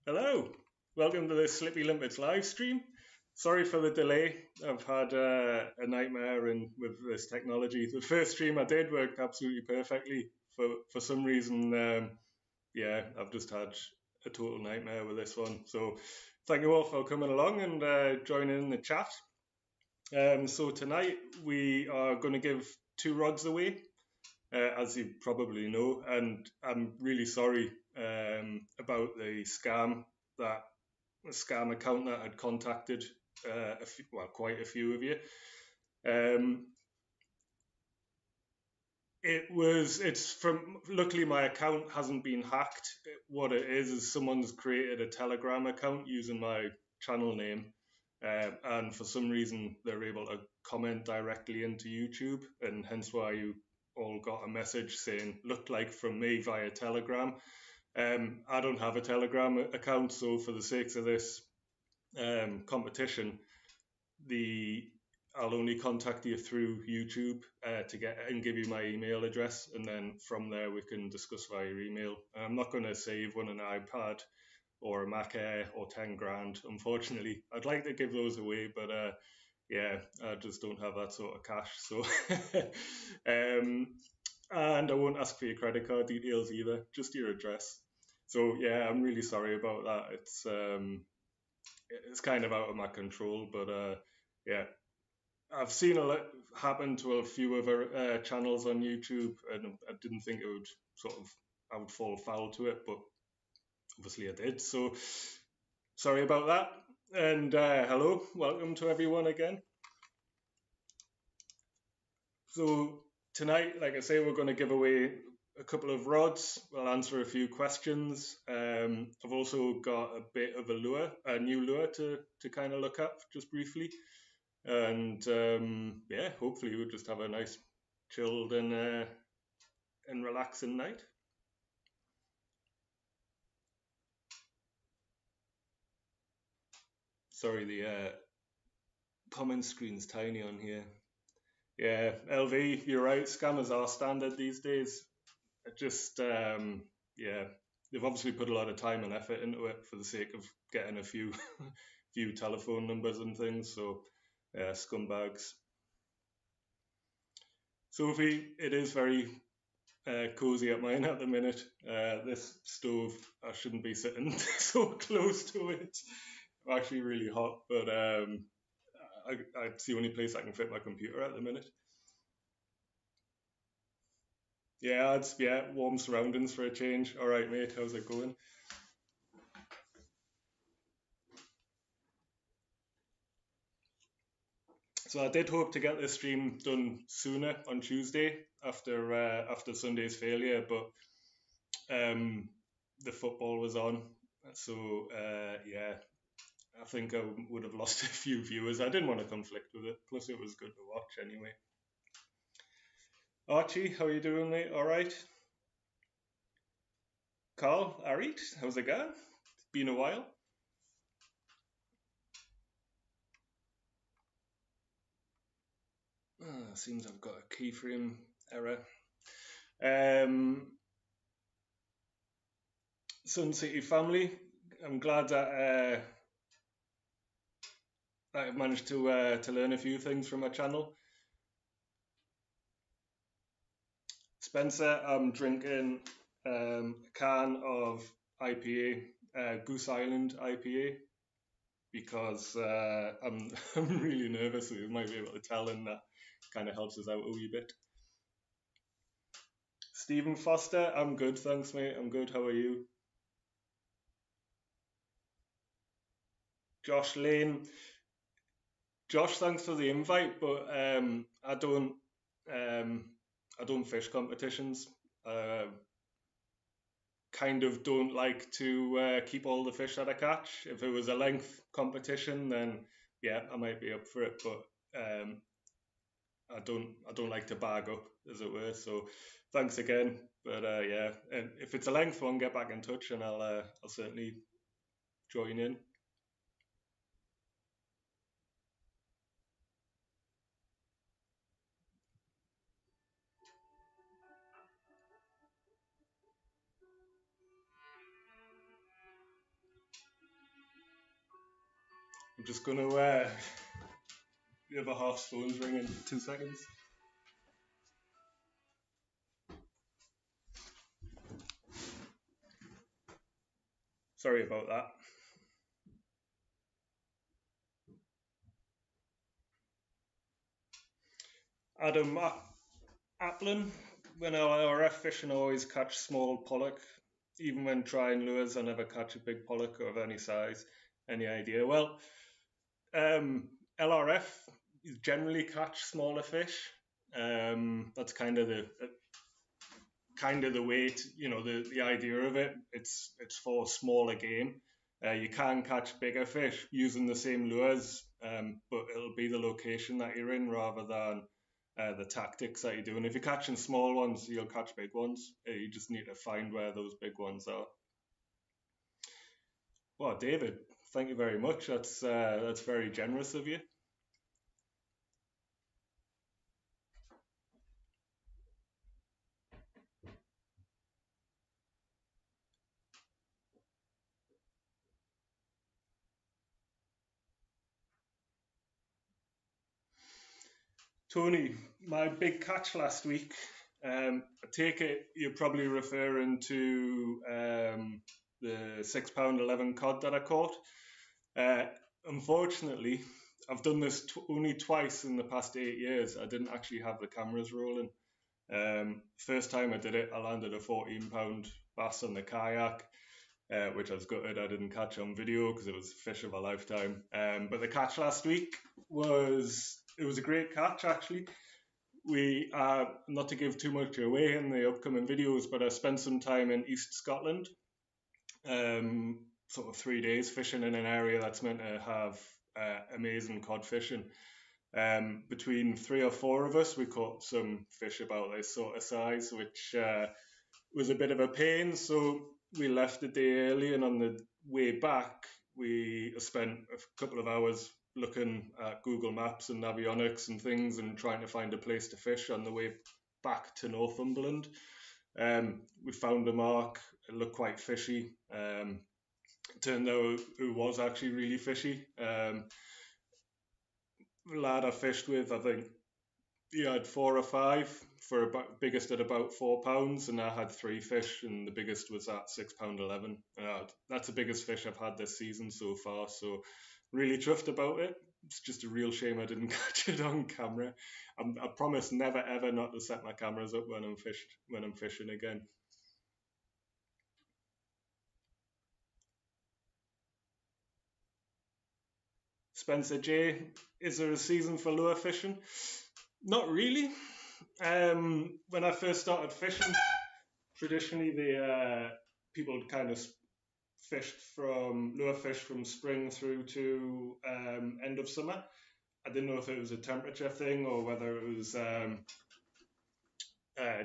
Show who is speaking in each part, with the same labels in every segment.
Speaker 1: Hello, welcome to the Slippy Limpets live stream. Sorry for the delay. I've had a nightmare with this technology. The first stream I did worked absolutely perfectly. For some reason, I've just had a total nightmare with this one. So thank you all for coming along and joining in the chat. So tonight we are going to give two rods away, as you probably know, and I'm really sorry about the scam that a scam account that had contacted quite a few of you. It's from, luckily my account hasn't been hacked. What it is someone's created a Telegram account using my channel name, and for some reason they're able to comment directly into YouTube, and hence why you all got a message saying looked like from me via Telegram. I don't have a Telegram account, so for the sakes of this competition, I'll only contact you through YouTube to get and give you my email address, and then from there we can discuss via email. I'm not going to save one an iPad or a Mac Air or 10 grand, unfortunately. I'd like to give those away, but I just don't have that sort of cash. So, and I won't ask for your credit card details either, just your address. So yeah, I'm really sorry about that. It's kind of out of my control, but yeah, I've seen a lot happen to a few other channels on YouTube, and I didn't think it would I would fall foul to it, but obviously I did. So sorry about that. And hello, welcome to everyone again. So tonight, like I say, we're going to give away a couple of rods. We'll answer a few questions. I've also got a bit of a new lure to kind of look at just briefly. And hopefully we'll just have a nice chilled and relaxing night. Sorry, the comment screen's tiny on here. Yeah, LV, you're right. Scammers are standard these days. Just they've obviously put a lot of time and effort into it for the sake of getting a few telephone numbers and things. So scumbags. Sophie, it is very cozy at mine at the minute. This stove, I shouldn't be sitting so close to it. I'm actually really hot, but it's the only place I can fit my computer at the minute. Yeah, it's warm surroundings for a change. All right, mate, how's it going? So I did hope to get this stream done sooner on Tuesday after Sunday's failure, but the football was on, so I think I would have lost a few viewers. I didn't want to conflict with it. Plus, it was good to watch anyway. Archie, how are you doing, mate? All right. Carl, Arit, how's it going? It's been a while. Seems I've got a keyframe error. Sun City family, I'm glad that I've managed to learn a few things from my channel. Spencer, I'm drinking a can of IPA, Goose Island IPA, because I'm really nervous. So you might be able to tell, and that kind of helps us out a wee bit. Stephen Foster, I'm good, thanks, mate. I'm good. How are you? Josh Lane, Josh, thanks for the invite, but I don't fish competitions. Kind of don't like to keep all the fish that I catch. If it was a length competition, then yeah, I might be up for it. But I don't like to bag up, as it were. So thanks again. But and if it's a length one, get back in touch, and I'll certainly join in. I'm just going to the other half's phone's ringing. 2 seconds. Sorry about that. Adam Applin. When I RF fishing, I always catch small pollock. Even when trying lures, I never catch a big pollock of any size. Any idea? Well, LRF generally catch smaller fish. That's kind of the way the idea of it. It's for smaller game. You can catch bigger fish using the same lures, but it'll be the location that you're in rather than the tactics that you do. And if you're catching small ones, you'll catch big ones. You just need to find where those big ones are. Well, David, thank you very much. That's very generous of you. Tony, my big catch last week. I take it you're probably referring to the £6.11 cod that I caught. Unfortunately, I've done this only twice in the past 8 years. I didn't actually have the cameras rolling. First time I did it, I landed a £14 bass on the kayak, which I was gutted I didn't catch on video because it was a fish of a lifetime. But the catch last week was a great catch actually. We not to give too much away in the upcoming videos, but I spent some time in East Scotland, sort of 3 days fishing in an area that's meant to have amazing cod fishing. Between 3 or 4 of us, we caught some fish about this sort of size, which was a bit of a pain. So we left the day early, and on the way back, we spent a couple of hours looking at Google Maps and Navionics and things and trying to find a place to fish on the way back to Northumberland. We found a mark. It looked quite fishy. Turned out it was actually really fishy. The lad I fished with, I think he had 4 or 5 for about biggest at about £4, and I had 3 fish, and the biggest was at £6.11. That's the biggest fish I've had this season so far. So really chuffed about it. It's just a real shame I didn't catch it on camera. I promise never ever not to set my cameras up when I'm fishing again. Spencer J, is there a season for lure fishing? Not really. When I first started fishing, traditionally the people kind of lure fish from spring through to end of summer. I didn't know if it was a temperature thing or whether it was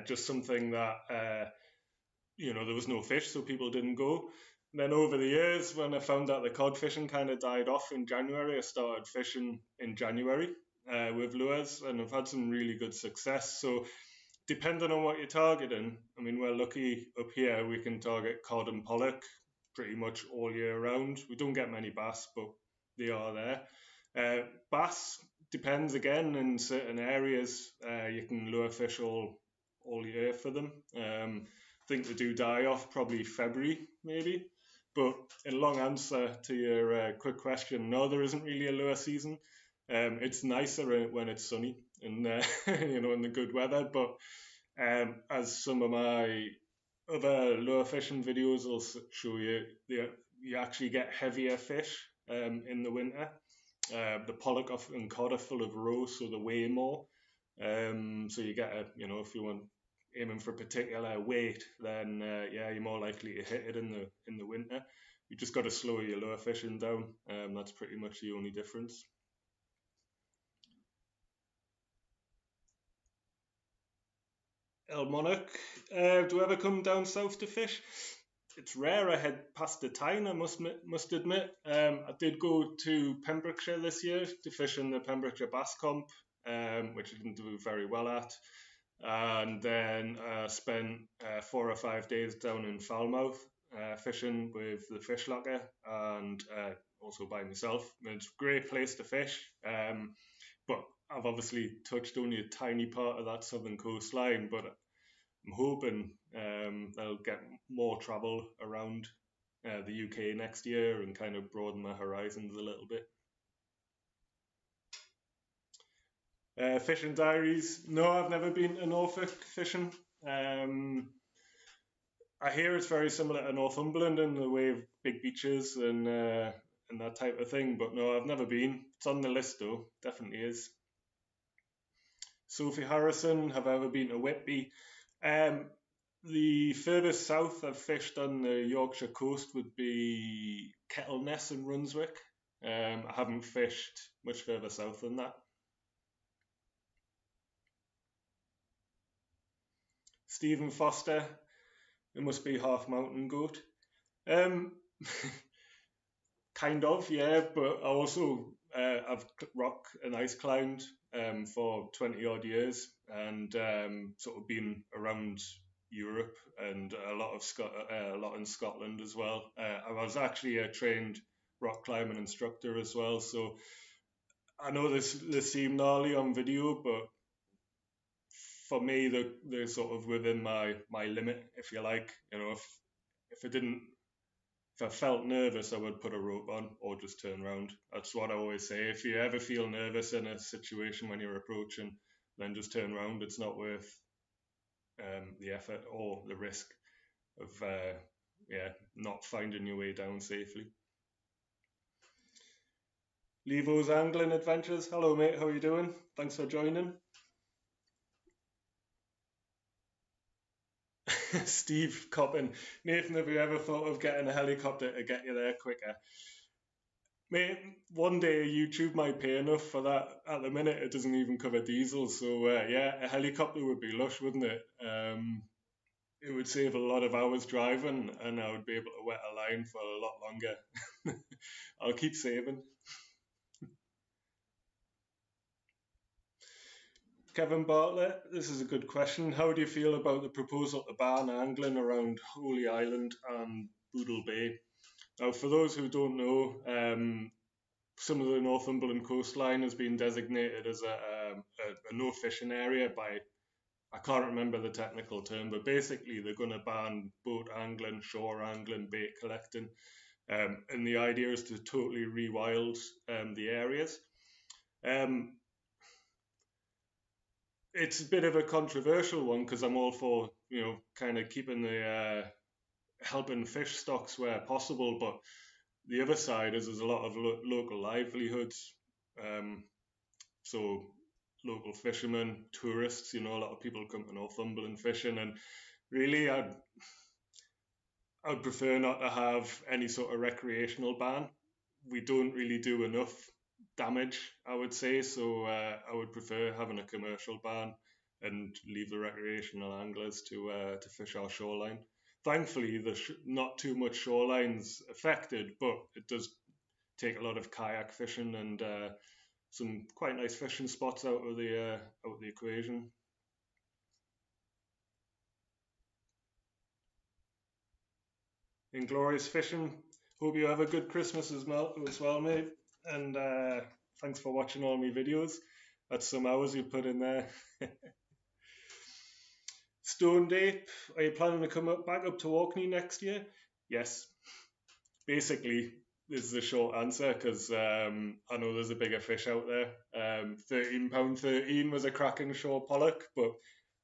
Speaker 1: just something that there was no fish, so people didn't go. And then over the years, when I found out the cod fishing kind of died off in January, I started fishing in January with lures, and I've had some really good success. So depending on what you're targeting, I mean, we're lucky up here, we can target cod and pollock pretty much all year round. We don't get many bass, but they are there. Bass depends again in certain areas. You can lure fish all year for them. I think they do die off probably February maybe. But in long answer to your quick question, no, there isn't really a lure season. It's nicer when it's sunny and in the good weather. But as some of my other lure fishing videos will show you, you actually get heavier fish in the winter. The pollock and cod are full of roe, so they weigh more. So you get if you want aiming for a particular weight, then you're more likely to hit it in the winter. You just got to slow your lure fishing down. That's pretty much the only difference. El Monarch, do I ever come down south to fish? It's rare I head past the Tyne, I must admit. I did go to Pembrokeshire this year to fish in the Pembrokeshire Bass Comp, which I didn't do very well at. And then spent 4 or 5 days down in Falmouth fishing with the fish locker, and also by myself. It's a great place to fish, but I've obviously touched only a tiny part of that southern coastline. But I'm hoping I'll get more travel around the UK next year and kind of broaden my horizons a little bit. Fishing diaries. No, I've never been to Norfolk fishing. I hear it's very similar to Northumberland in the way of big beaches and that type of thing. But no, I've never been. It's on the list though. Definitely is. Sophie Harrison. Have I ever been to Whitby? The furthest south I've fished on the Yorkshire coast would be Kettleness in Brunswick. I haven't fished much further south than that. Stephen Foster. It must be half mountain goat. Kind of, yeah. But I also I've rock and ice climbed for 20 odd years, and sort of been around Europe and a lot in Scotland as well. I was actually a trained rock climbing instructor as well, so I know this seem gnarly on video, but for me they're sort of within my limit, if you like. You know, if it didn't if I felt nervous, I would put a rope on or just turn around. That's what I always say. If you ever feel nervous in a situation when you're approaching, then just turn around. It's not worth the effort or the risk of not finding your way down safely. Levo's Angling Adventures. Hello, mate. How are you doing? Thanks for joining. Steve Coppin. Nathan, have you ever thought of getting a helicopter to get you there quicker? Mate, one day YouTube might pay enough for that. At the minute, it doesn't even cover diesel. So, a helicopter would be lush, wouldn't it? It would save a lot of hours driving, and I would be able to wet a line for a lot longer. I'll keep saving. Kevin Bartlett, this is a good question. How do you feel about the proposal to ban angling around Holy Island and Boodle Bay? Now, for those who don't know, some of the Northumberland coastline has been designated as a no fishing area by, I can't remember the technical term, but basically they're going to ban boat angling, shore angling, bait collecting. And the idea is to totally rewild the areas. It's a bit of a controversial one because I'm all for, kind of keeping the helping fish stocks where possible, but the other side is there's a lot of local livelihoods. So local fishermen, tourists, a lot of people come to Northumberland fishing, and really I'd prefer not to have any sort of recreational ban. We don't really do enough damage, I would say, so I would prefer having a commercial ban and leave the recreational anglers to fish our shoreline. Thankfully, there's not too much shorelines affected, but it does take a lot of kayak fishing and some quite nice fishing spots out of the equation. Inglorious fishing. Hope you have a good Christmas as well, mate. And thanks for watching all my videos. That's some hours you put in there. Stone Dape, are you planning to come back up to Orkney next year? Yes. Basically, this is a short answer because I know there's a bigger fish out there. £13.13 was a cracking shore pollock, but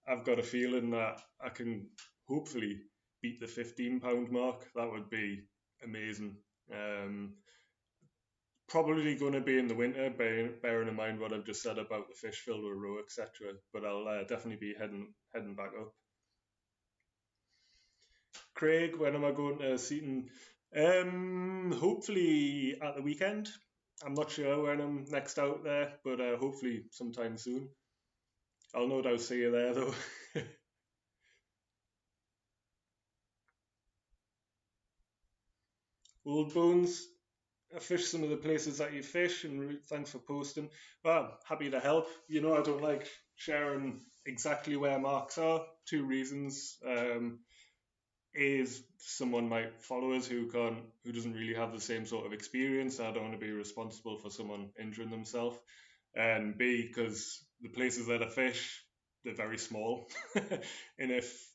Speaker 1: I've got a feeling that I can hopefully beat the £15 mark. That would be amazing. Probably going to be in the winter, bearing in mind what I've just said about the fish filled with roe, etc. But I'll definitely be heading back up. Craig, when am I going to Seaton? Hopefully at the weekend. I'm not sure when I'm next out there, but hopefully sometime soon. I'll no doubt see you there though. Old Bones, I fish some of the places that you fish, and thanks for posting. Well, happy to help. I don't like sharing exactly where marks are. Two reasons. is someone might follow us who doesn't really have the same sort of experience. I don't want to be responsible for someone injuring themselves, and B, because the places that I fish, they're very small, and if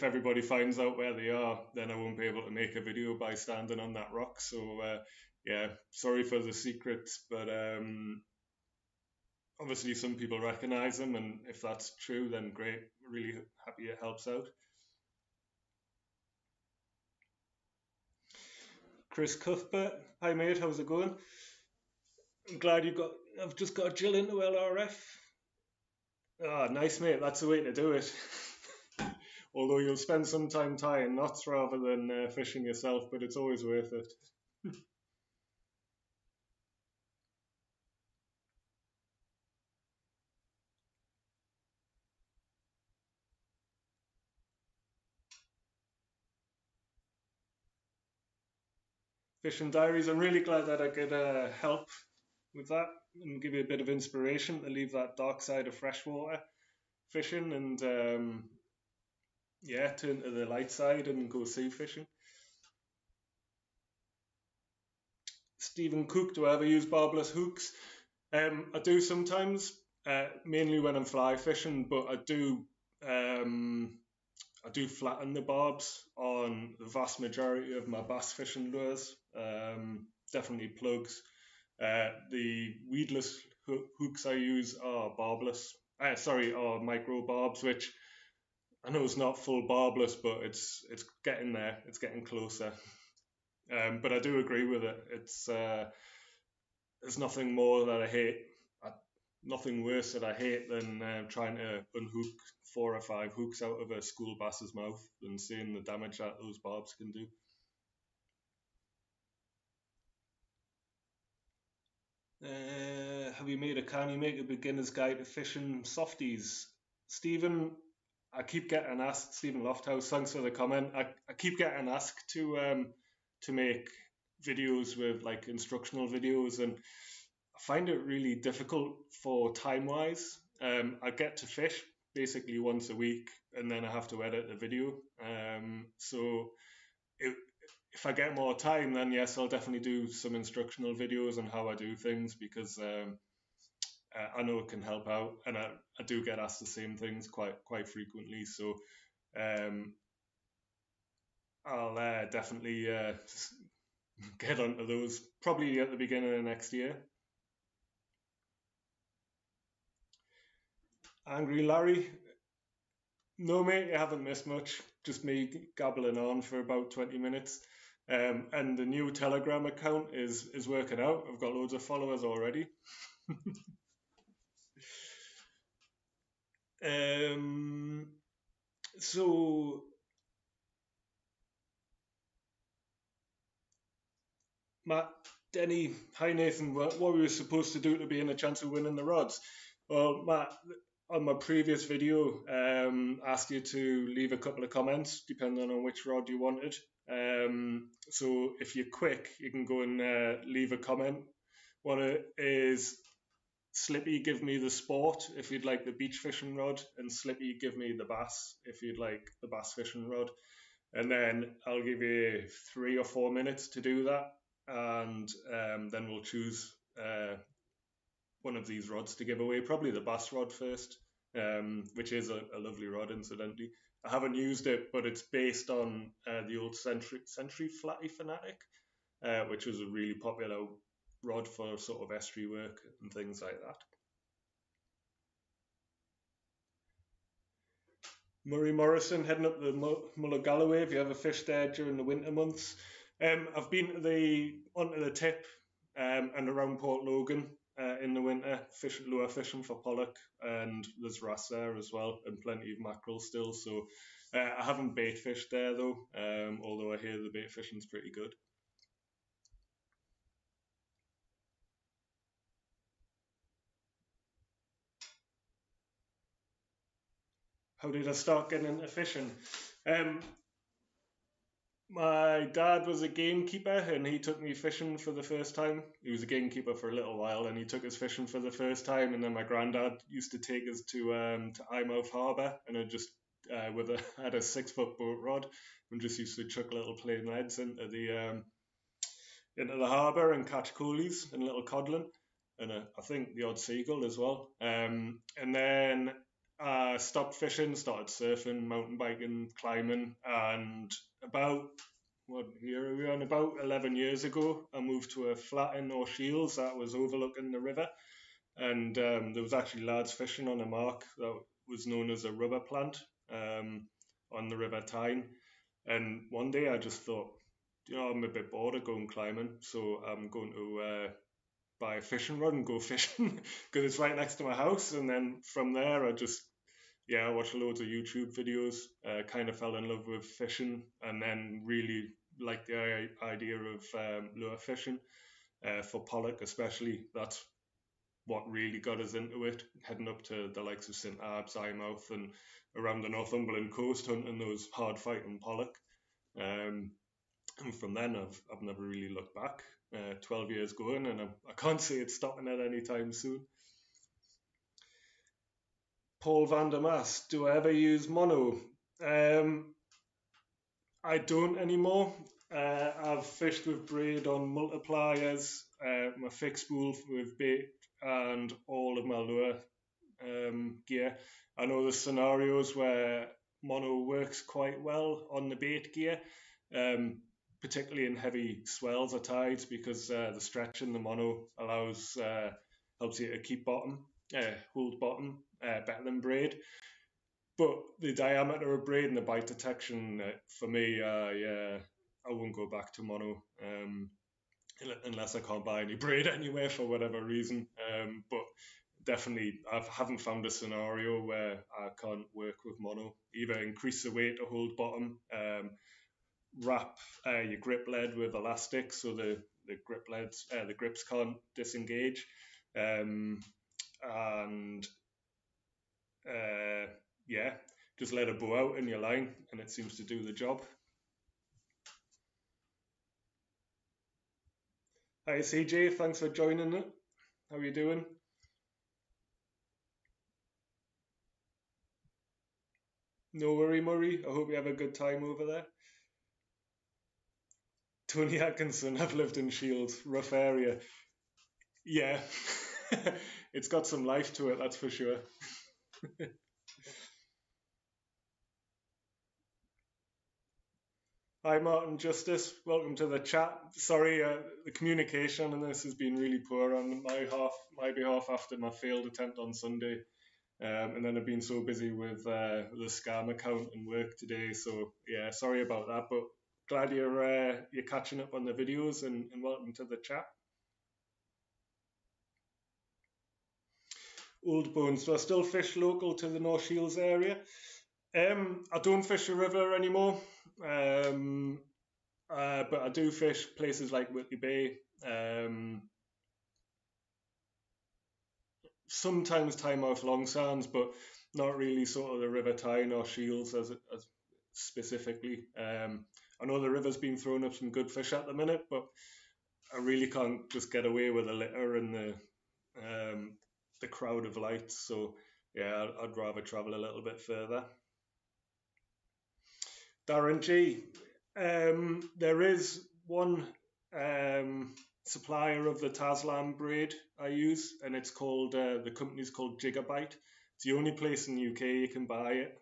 Speaker 1: everybody finds out where they are, then I won't be able to make a video by standing on that rock. So yeah, sorry for the secrets, but obviously some people recognise them, and if that's true, then great. Really happy it helps out. Chris Cuthbert, hi mate, how's it going? I'm glad you got. I've just got a Jill into LRF. Ah, nice mate. That's the way to do it. Although you'll spend some time tying knots rather than fishing yourself, but it's always worth it. Fishing diaries. I'm really glad that I could help with that and give you a bit of inspiration to leave that dark side of freshwater fishing and yeah, turn to the light side and go sea fishing. Stephen Cook, do I ever use barbless hooks? I do sometimes, mainly when I'm fly fishing, but I do flatten the barbs on the vast majority of my bass fishing lures. Definitely plugs. The weedless hooks I use are barbless. Are micro barbs, which I know it's not full barbless, but it's getting there. It's getting closer. But I do agree with it. There's nothing more that I hate. Nothing worse that I hate than trying to unhook 4 or 5 hooks out of a school bass's mouth and seeing the damage that those barbs can do. Have you made a Can you make a beginner's guide to fishing softies? Stephen, I keep getting asked, Stephen Lofthouse, thanks for the comment. I keep getting asked to make videos with like instructional videos, and I find it really difficult for time wise. I get to fish basically once a week, and then I have to edit the video. So if, if I get more time, then yes, I'll definitely do some instructional videos on how I do things because I know it can help out, and I do get asked the same things quite frequently. So um, I'll definitely get onto those probably at the beginning of next year. Angry Larry, no mate, you haven't missed much. Just me gabbling on for about 20 minutes. And the new Telegram account is working out. I've got loads of followers already. um, so Matt, Denny, hi Nathan. What were we supposed to do to be in a chance of winning the rods? Well, Matt, on my previous video, asked you to leave a couple of comments depending on which rod you wanted. So if you're quick, you can go and leave a comment. One is Slippy, give me the sport if you'd like the beach fishing rod, and Slippy, give me the bass if you'd like the bass fishing rod. And then I'll give you 3 or 4 minutes to do that, and then we'll choose one of these rods to give away. Probably the bass rod first, which is a lovely rod, incidentally. I haven't used it, but it's based on the old Century Flatty Fanatic, which was a really popular rod for sort of estuary work and things like that. Murray Morrison heading up the Muller Galloway. If you ever fished there during the winter months, I've been onto the tip and around Port Logan in the winter, lure fishing for pollock, and there's wrasse there as well, and plenty of mackerel still. So I haven't bait fished there though, although I hear the bait fishing's pretty good. How did I start getting into fishing? My dad was a gamekeeper and he took me fishing for the first time. He was a gamekeeper for a little while and he took us fishing for the first time. And then my granddad used to take us to Eyemouth Harbour, and with had a 6 foot boat rod and just used to chuck little plain leads into the harbour and catch coolies and little codlin, and I think the odd seagull as well. And then I stopped fishing, started surfing, mountain biking, climbing, and about what year are we on? About 11 years ago, I moved to a flat in North Shields that was overlooking the river, and there was actually lads fishing on a mark that was known as a rubber plant on the River Tyne. And one day I just thought, I'm a bit bored of going climbing, so I'm going to buy a fishing rod and go fishing because it's right next to my house. And then from there, I watched loads of YouTube videos, kind of fell in love with fishing, and then really liked the idea of lure fishing for pollock, especially. That's what really got us into it, heading up to the likes of St Abbs, Eyemouth, and around the Northumberland coast, hunting those hard fighting pollock. Um, and from then, I've never really looked back. 12 years going, and I can't see it stopping at any time soon. Paul van der Maas, do I ever use mono? I don't anymore. I've fished with braid on multipliers, my fixed spool with bait, and all of my lure gear. I know there's scenarios where mono works quite well on the bait gear, particularly in heavy swells or tides, because the stretch in the mono helps you to keep hold bottom better than braid. But the diameter of braid and the bite detection, for me, I won't go back to mono unless I can't buy any braid anywhere for whatever reason. But definitely, I haven't found a scenario where I can't work with mono. Either increase the weight to hold bottom, wrap your grip lead with elastic so the grips can't disengage, and just let it bow out in your line, and it seems to do the job. Hi CJ, thanks for joining it. How are you doing? No worry, Murray. I hope you have a good time over there. Tony Atkinson, I've lived in Shields, rough area. Yeah, it's got some life to it, that's for sure. Hi Martin Justice, welcome to the chat. Sorry, the communication on this has been really poor on my behalf after my failed attempt on Sunday. And then I've been so busy with the scam account and work today, so yeah, sorry about that, but glad you're catching up on the videos, and welcome to the chat. Old Bones, do I still fish local to the North Shields area? I don't fish the river anymore, but I do fish places like Whitley Bay. Sometimes Tynemouth Long Sands, but not really sort of the River Tyne or Shields as specifically. I know the river's been throwing up some good fish at the minute, but I really can't just get away with a litter and the crowd of lights. So yeah, I'd rather travel a little bit further. Darren G, there is one supplier of the Taslam braid I use, and it's called the company's called Gigabyte. It's the only place in the UK you can buy it.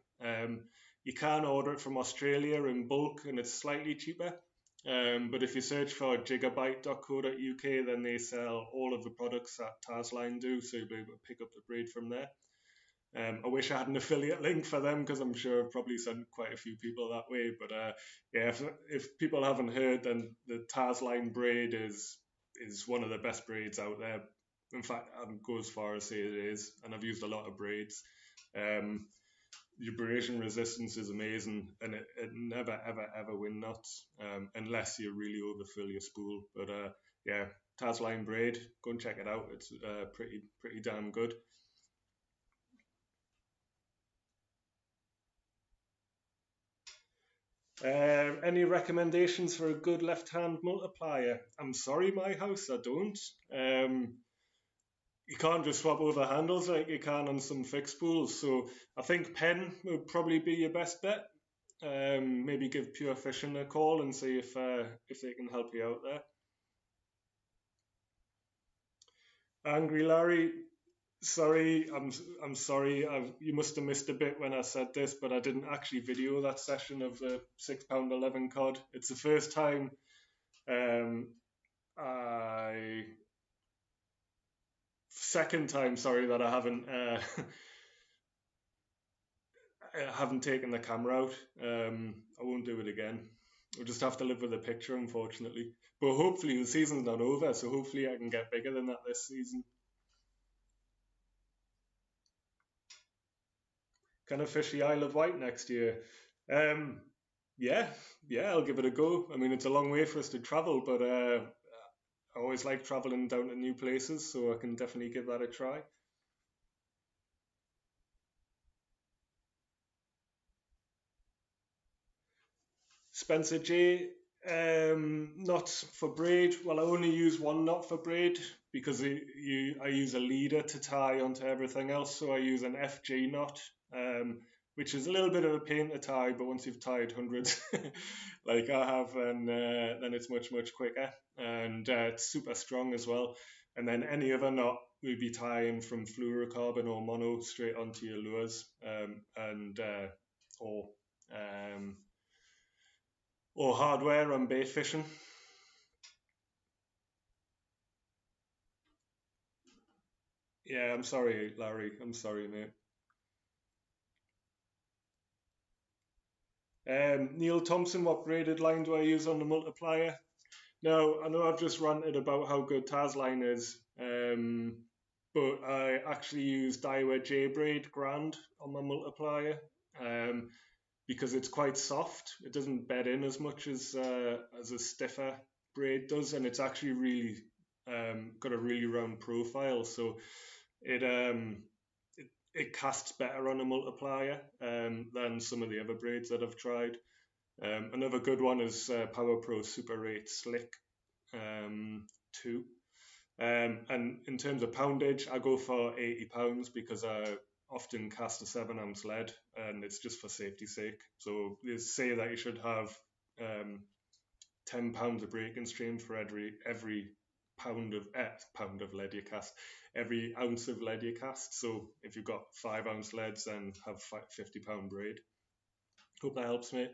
Speaker 1: You can order it from Australia in bulk, and it's slightly cheaper. But if you search for gigabyte.co.uk, then they sell all of the products that Tasline do, so you'll be able to pick up the braid from there. I wish I had an affiliate link for them, because I'm sure I've probably sent quite a few people that way. But yeah, if people haven't heard, then the Tasline braid is one of the best braids out there. In fact, I'd go as far as say it is, and I've used a lot of braids. The abrasion resistance is amazing, and it never ever win knots unless you really overfill your spool. But yeah, Tasline braid, go and check it out. It's pretty damn good. Any recommendations for a good left-hand multiplier? I'm sorry, my house, I don't. you can't just swap over handles like you can on some fixed pools. So I think Penn would probably be your best bet. Maybe give Pure Fishing a call and see if they can help you out there. Angry Larry, sorry, I'm sorry. You must have missed a bit when I said this, but I didn't actually video that session of the £6.11 cod. It's the first time um, I second time, sorry, that I haven't I haven't taken the camera out. I won't do it again. We'll just have to live with the picture, unfortunately. But hopefully the season's not over, so hopefully I can get bigger than that this season. Can I fish the Isle of Wight next year? Um, yeah, yeah, I'll give it a go. I mean, it's a long way for us to travel, but I always like traveling down to new places, so I can definitely give that a try. Spencer J, knots for braid. Well, I only use one knot for braid because I use a leader to tie onto everything else. So I use an FG knot, which is a little bit of a pain to tie, but once you've tied hundreds, like I have, then it's much quicker and it's super strong as well. And then any other knot we'd be tying from fluorocarbon or mono straight onto your lures, and or um, or hardware on bait fishing. Yeah, I'm sorry, Larry. I'm sorry, mate. Neil Thompson, what braided line do I use on the multiplier? Now, I know I've just ranted about how good Tasline is, but I actually use Daiwa J Braid Grand on my multiplier um, because it's quite soft. It doesn't bed in as much as a stiffer braid does, and it's actually really got a really round profile. So it it casts better on a multiplier than some of the other braids that I've tried. Another good one is Power Pro Super 8 Slick 2. And in terms of poundage, I go for £80 because I often cast a 7 ounce lead and it's just for safety's sake. So they say that you should have £10 of breaking stream for every pound of lead you cast, every ounce of lead you cast. So if you've got 5 ounce leads, then have £50 braid. Hope that helps, mate.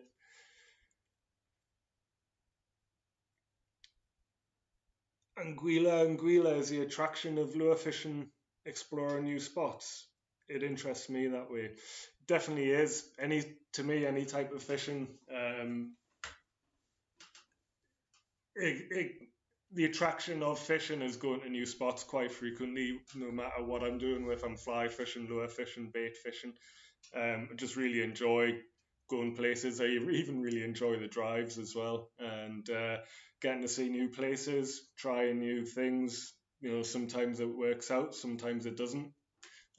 Speaker 1: Anguilla is the attraction of lure fishing, exploring new spots. It interests me that way. Definitely is. To me, any type of fishing, it, the attraction of fishing is going to new spots quite frequently, no matter what I'm doing, if I'm fly fishing, lure fishing, bait fishing. I just really enjoy going places. I even really enjoy the drives as well, and getting to see new places, trying new things. You know, sometimes it works out, sometimes it doesn't.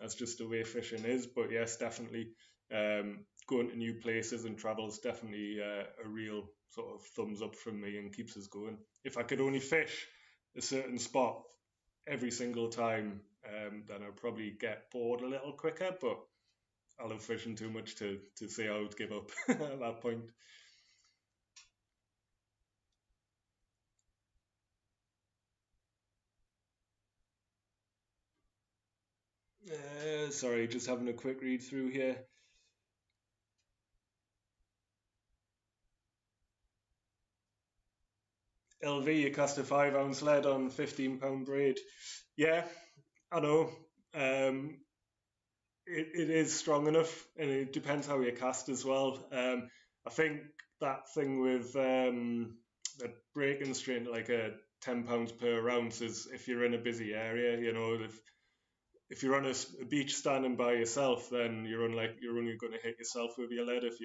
Speaker 1: That's just the way fishing is. But yes, definitely going to new places and travel is definitely a real sort of thumbs up from me and keeps us going. If I could only fish a certain spot every single time, then I'd probably get bored a little quicker. But I love fishing too much to say I would give up at that point. Sorry, just having a quick read through here. LV, you cast a 5 ounce lead on £15 braid. Yeah, I know. Um, it is strong enough, and it depends how you cast as well. I think that thing with the breaking strain, like a £10 per ounce, is if you're in a busy area. You know, if you're on a beach standing by yourself, then you're only going to hit yourself with your lead if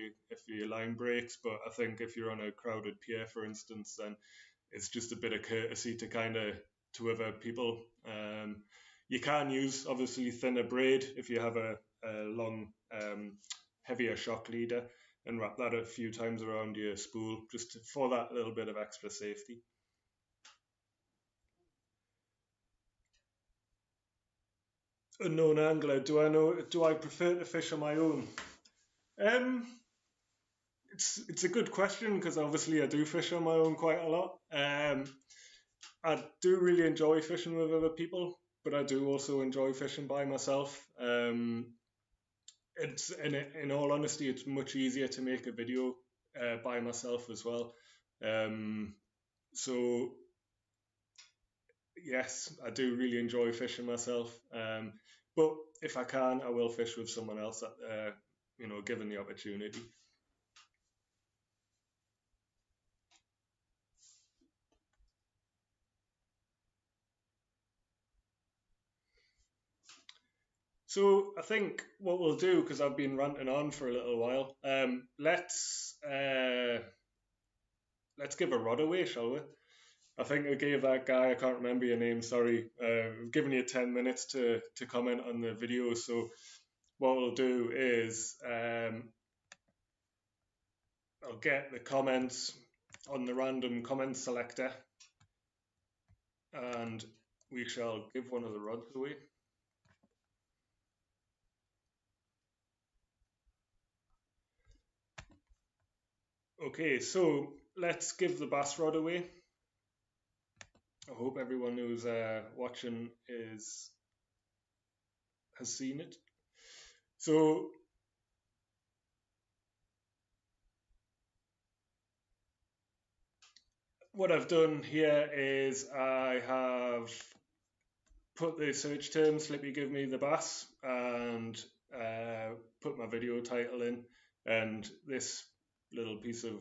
Speaker 1: your line breaks. But I think if you're on a crowded pier, for instance, then it's just a bit of courtesy to to other people. You can use obviously thinner braid if you have a long, heavier shock leader and wrap that a few times around your spool just for that little bit of extra safety. Unknown angler. Do I know? Do I prefer to fish on my own? Um, it's a good question because obviously I do fish on my own quite a lot. I do really enjoy fishing with other people, but I do also enjoy fishing by myself. It's in all honesty, it's much easier to make a video by myself as well. Um, so yes, I do really enjoy fishing myself. But if I can, I will fish with someone else. Given the opportunity. So I think what we'll do, because I've been ranting on for a little while, let's give a rod away, shall we? I think I gave that guy, I can't remember your name, sorry, I've given you 10 minutes to comment on the video. So what we'll do is I'll get the comments on the random comment selector and we shall give one of the rods away. Okay, so let's give the bass rod away. I hope everyone who's watching has seen it. So what I've done here is I have put the search term Slippy give me the bass and put my video title in, and this little piece of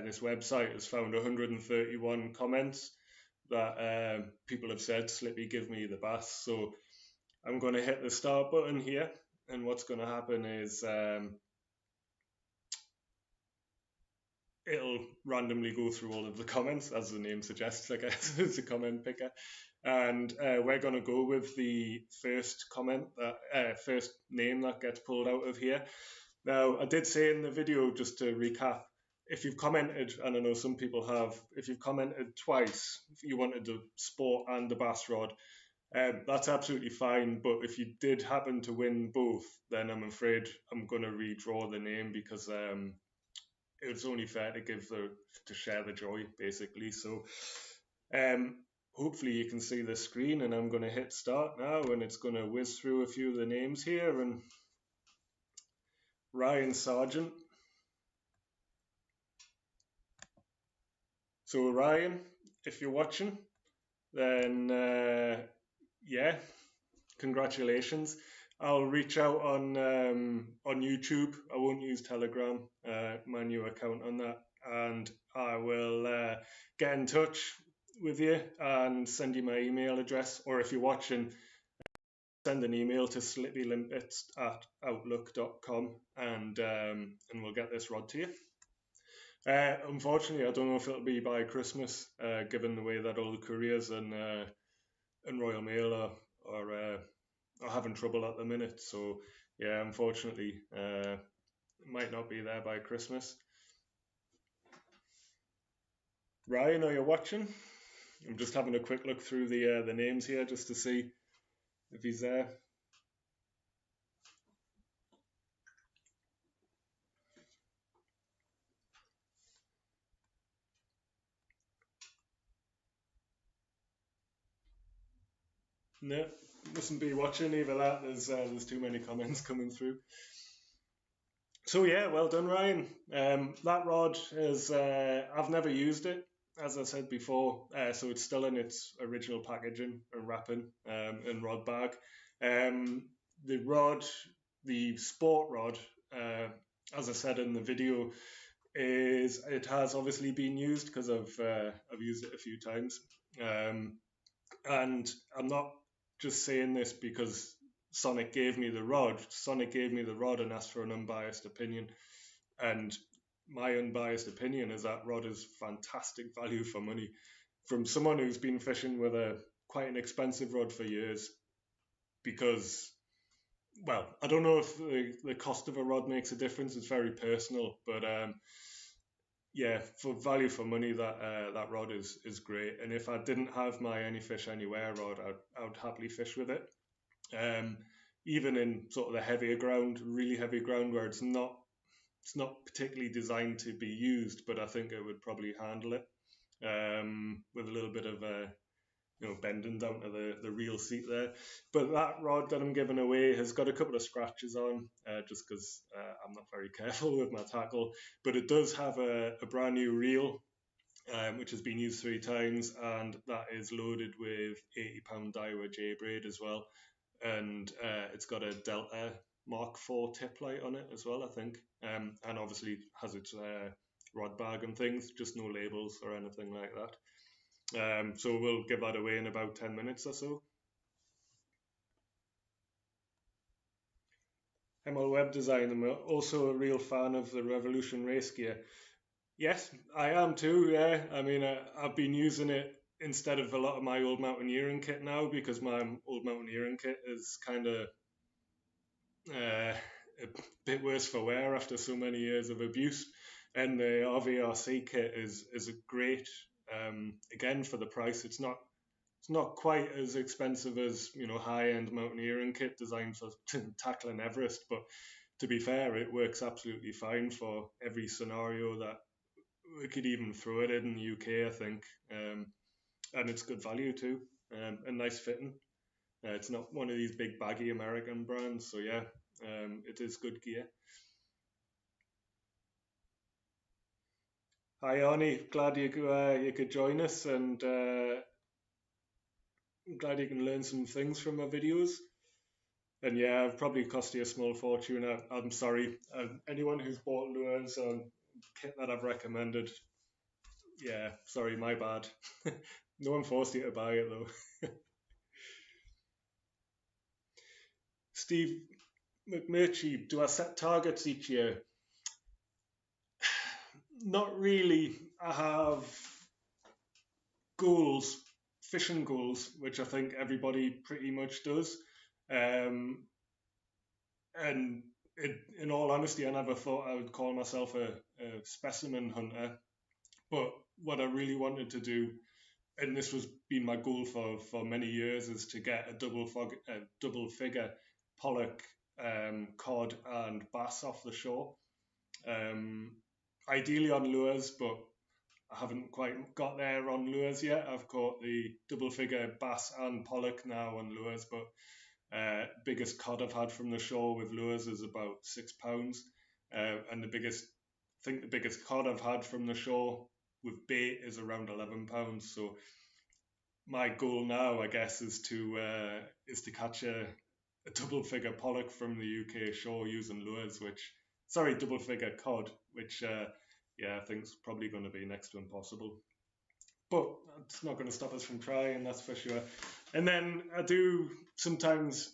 Speaker 1: this website has found 131 comments that people have said Slippy give me the bass. So I'm going to hit the start button here, and what's going to happen is it'll randomly go through all of the comments, as the name suggests, I guess. It's a comment picker. And we're going to go with the first comment, first name that gets pulled out of here. Now, I did say in the video, just to recap, if you've commented, and I know some people have, if you've commented twice, if you wanted the sport and the bass rod, that's absolutely fine. But if you did happen to win both, then I'm afraid I'm going to redraw the name because it's only fair to share the joy, basically. So hopefully you can see the screen, and I'm going to hit start now, and it's going to whiz through a few of the names here. And Ryan Sargent. So Ryan, if you're watching, then yeah, congratulations. I'll reach out on YouTube. I won't use Telegram, my new account on that, and I will get in touch with you and send you my email address. Or if you're watching, send an email to slippylimpets@outlook.com, and we'll get this rod to you. Unfortunately, I don't know if it'll be by Christmas, given the way that all the couriers and Royal Mail are having trouble at the minute. So yeah, unfortunately, it might not be there by Christmas. Ryan, are you watching? I'm just having a quick look through the names here just to see if he's there. No, mustn't be watching either. That there's too many comments coming through. So yeah, well done, Ryan. That rod is I've never used it, as I said before, so it's still in its original packaging and wrapping and rod bag. The rod, the sport rod, as I said in the video, it has obviously been used because I've used it a few times, and I'm not just saying this because Sonic gave me the rod. Sonic gave me the rod and asked for an unbiased opinion. And my unbiased opinion is that rod is fantastic value for money. From someone who's been fishing with a quite an expensive rod for years, because, well, I don't know if the cost of a rod makes a difference. It's very personal, but yeah, for value for money, that rod is great. And if I didn't have my Any Fish Anywhere rod, I would happily fish with it. Even in sort of the heavier ground, really heavy ground where it's not particularly designed to be used, but I think it would probably handle it with a little bit of bending down to the real seat there. But that rod that I'm giving away has got a couple of scratches on, just because I'm not very careful with my tackle. But it does have a brand new reel, which has been used 3 times, and that is loaded with 80-pound Daiwa J braid as well. And it's got a Delta Mark IV tip light on it as well, I think. And obviously has its rod bag and things, just no labels or anything like that. So we'll give that away in about 10 minutes or so. ML Web Design, I'm also a real fan of the Revolution race gear. Yes, I am too, yeah. I mean, I've been using it instead of a lot of my old mountaineering kit now, because my old mountaineering kit is kind of a bit worse for wear after so many years of abuse. And the RVRC kit is a great, again, for the price. It's not quite as expensive as high-end mountaineering kit designed for tackling Everest, but to be fair, it works absolutely fine for every scenario that we could even throw it in the UK, I think. And it's good value too, and nice fitting. It's not one of these big baggy American brands, so yeah, it is good gear. Hi Arnie, glad you could join us, and I'm glad you can learn some things from my videos. And yeah, I've probably cost you a small fortune. I'm sorry. Anyone who's bought lures or kit that I've recommended, yeah, sorry, my bad. No one forced you to buy it though. Steve McMurchie, do I set targets each year? Not really. I have goals, fishing goals, which I think everybody pretty much does. Um, and in all honesty, I never thought I would call myself a specimen hunter. But what I really wanted to do, and this was been my goal for many years, is to get a double figure pollock, cod, and bass off the shore. Ideally on lures, but I haven't quite got there on lures yet. I've caught the double figure bass and pollock now on lures, but biggest cod I've had from the shore with lures is about £6, and I think the biggest cod I've had from the shore with bait is around £11. So my goal now, I guess, is to catch a double figure pollock from the UK shore using lures, double figure cod, which yeah, I think is probably going to be next to impossible. But it's not going to stop us from trying, that's for sure. And then I do sometimes,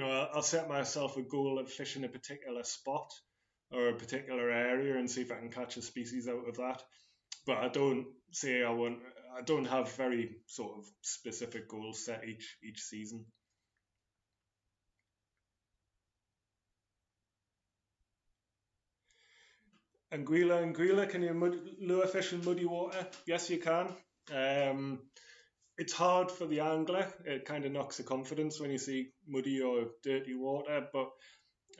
Speaker 1: I'll set myself a goal of fishing a particular spot or a particular area and see if I can catch a species out of that. But I don't have very sort of specific goals set each season. Anguilla, can you lure fish in muddy water? Yes, you can. It's hard for the angler. It kind of knocks the confidence when you see muddy or dirty water. But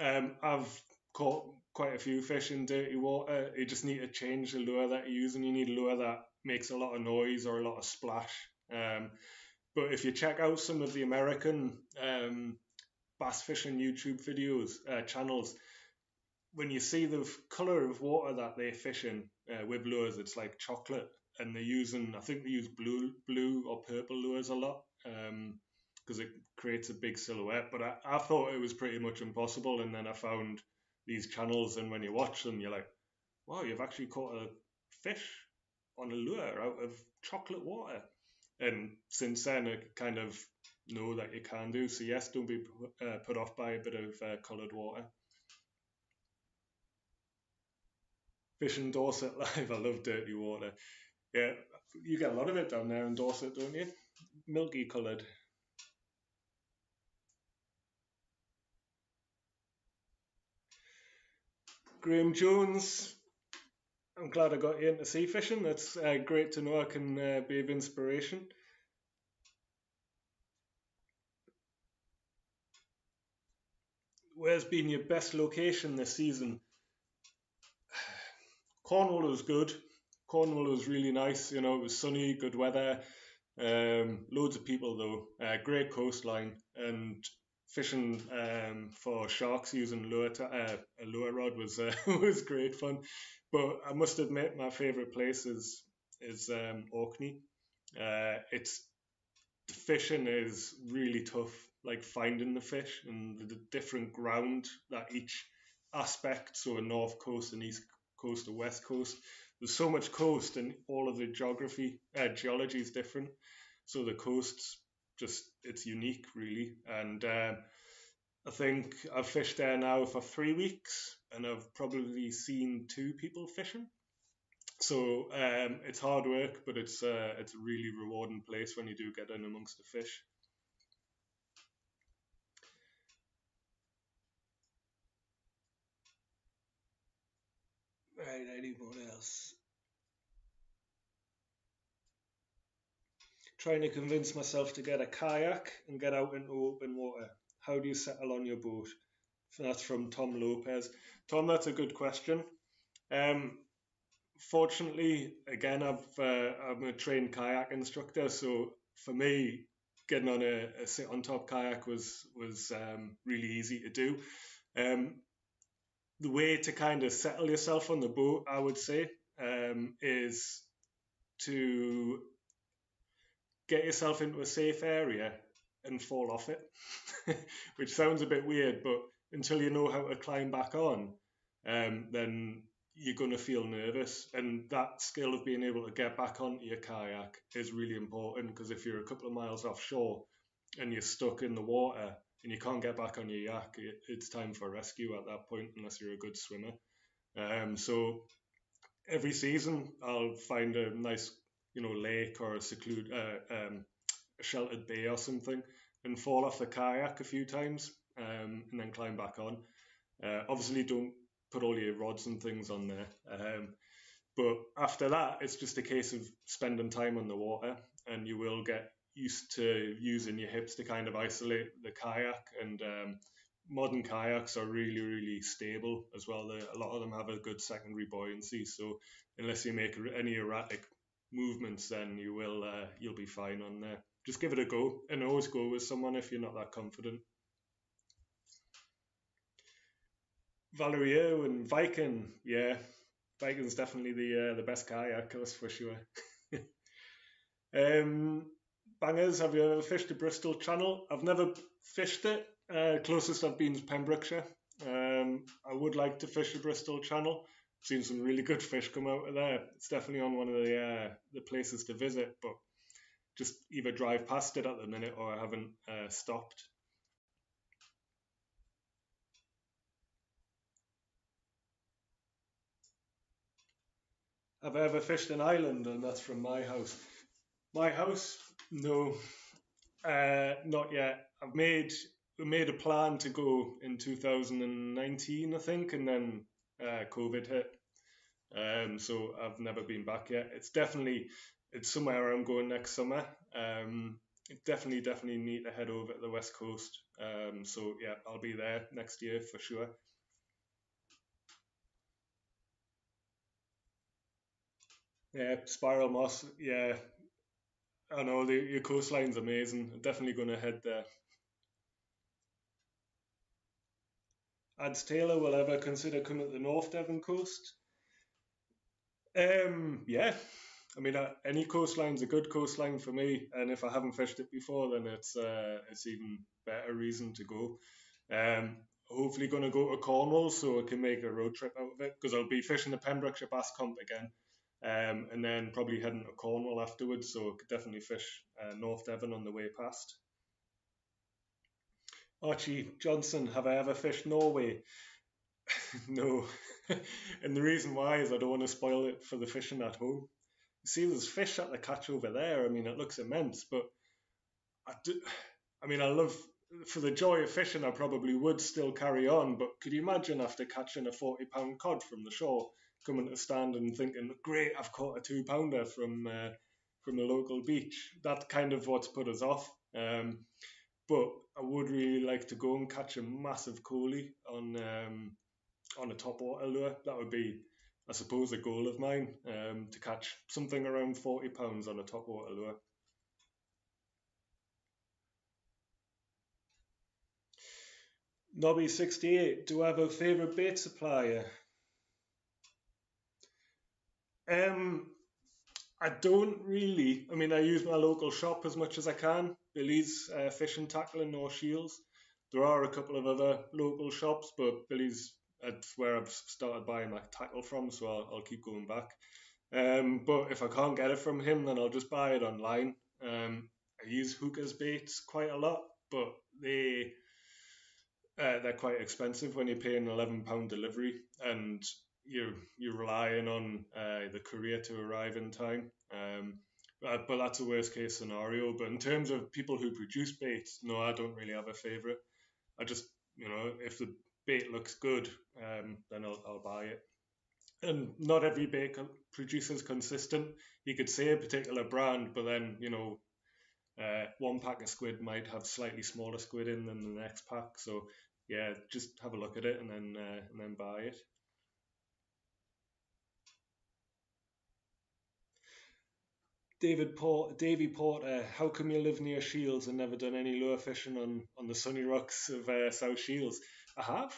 Speaker 1: I've caught quite a few fish in dirty water. You just need to change the lure that you're using. You need a lure that makes a lot of noise or a lot of splash. But if you check out some of the American bass fishing YouTube videos, channels, when you see the color of water that they fish in with lures, it's like chocolate. And I think they use blue or purple lures a lot, because it creates a big silhouette. But I thought it was pretty much impossible, and then I found these channels, and when you watch them, you're like, wow, you've actually caught a fish on a lure out of chocolate water. And since then, I kind of know that you can do. So yes, don't be put off by a bit of coloured water. Fish in Dorset live. I love dirty water. Yeah, you get a lot of it down there in Dorset, don't you? Milky coloured. Graham Jones, I'm glad I got you into sea fishing. That's great to know I can be of inspiration. Where's been your best location this season? Cornwall was good. Cornwall was really nice. It was sunny, good weather. Loads of people though. Great coastline and fishing for sharks using a lure rod was was great fun. But I must admit, my favourite place is Orkney. It's the fishing is really tough, like finding the fish and the different ground that each aspect, so a north coast and east coast or west coast, there's so much coast and all of the geology is different. So the coast's it's unique really. And I think I've fished there now for 3 weeks and I've probably seen two people fishing. So it's hard work, but it's a really rewarding place when you do get in amongst the fish. Right, anyone else? Trying to convince myself to get a kayak and get out into open water. How do you settle on your boat? That's from Tom Lopez. Tom, that's a good question. Um, Fortunately, again, I'm a trained kayak instructor, so for me, getting on a sit on top kayak was really easy to do. Um, the way to kind of settle yourself on the boat, I would say, is to get yourself into a safe area and fall off it, which sounds a bit weird, but until you know how to climb back on, then you're going to feel nervous. And that skill of being able to get back onto your kayak is really important because if you're a couple of miles offshore and you're stuck in the water and you can't get back on your yak, it's time for rescue at that point, unless you're a good swimmer. So every season, I'll find a nice, lake or a sheltered bay or something, and fall off the kayak a few times, and then climb back on. Obviously, don't put all your rods and things on there. But after that, it's just a case of spending time on the water, and you will get used to using your hips to kind of isolate the kayak. And modern kayaks are really, really stable as well. A lot of them have a good secondary buoyancy, so unless you make any erratic movements, then you'll be fine on there. Just give it a go, and always go with someone if you're not that confident. Valerio and Viking, yeah, Viking's definitely the best kayak, that's for sure. um, Bangers, have you ever fished the Bristol Channel? I've never fished it. Closest I've been is Pembrokeshire. I would like to fish the Bristol Channel. I've seen some really good fish come out of there. It's definitely on one of the places to visit, but just either drive past it at the minute or I haven't stopped. Have I ever fished an island? And that's from my house. My house? No, not yet. We made a plan to go in 2019, I think, and then COVID hit. So I've never been back yet. It's somewhere I'm going next summer. Definitely need to head over to the west coast. So yeah, I'll be there next year for sure. Yeah, Spiral Moss. Yeah, I know your coastline's amazing. I'm definitely going to head there. Ads Taylor will ever consider coming to the North Devon coast? Yeah, I mean, any coastline's a good coastline for me, and if I haven't fished it before, then it's even better reason to go. Hopefully, going to go to Cornwall so I can make a road trip out of it because I'll be fishing the Pembrokeshire Bass Comp again, and then probably heading to Cornwall afterwards. So I could definitely fish North Devon on the way past. Archie Johnson, have I ever fished Norway? No, and the reason why is I don't want to spoil it for the fishing at home. See, there's fish at the catch over there. I mean, it looks immense, but I do. I mean, I love for the joy of fishing. I probably would still carry on, but could you imagine after catching a 40-pound cod from the shore, coming to stand and thinking, "Great, I've caught a 2-pounder from the local beach." That kind of what's put us off. but I would really like to go and catch a massive coley on a top water lure. That would be, I suppose, a goal of mine, to catch something around £40 on a top water lure. Nobby68, do I have a favourite bait supplier? Um, I don't really. I mean, I use my local shop as much as I can. Billy's Fish and Tackle in North Shields. There are a couple of other local shops, but Billy's, that's where I've started buying my tackle from, so I'll keep going back. But if I can't get it from him, then I'll just buy it online. I use Hooker's baits quite a lot, but they're quite expensive when you're paying £11 delivery, and you're relying on the courier to arrive in time. But that's a worst case scenario. But in terms of people who produce baits, no, I don't really have a favourite. I just, if the bait looks good, then I'll buy it. And not every bait producer is consistent. You could say a particular brand, but then one pack of squid might have slightly smaller squid in than the next pack. So yeah, just have a look at it and then buy it. Davy Porter, how come you live near Shields and never done any lure fishing on the sunny rocks of South Shields? I have.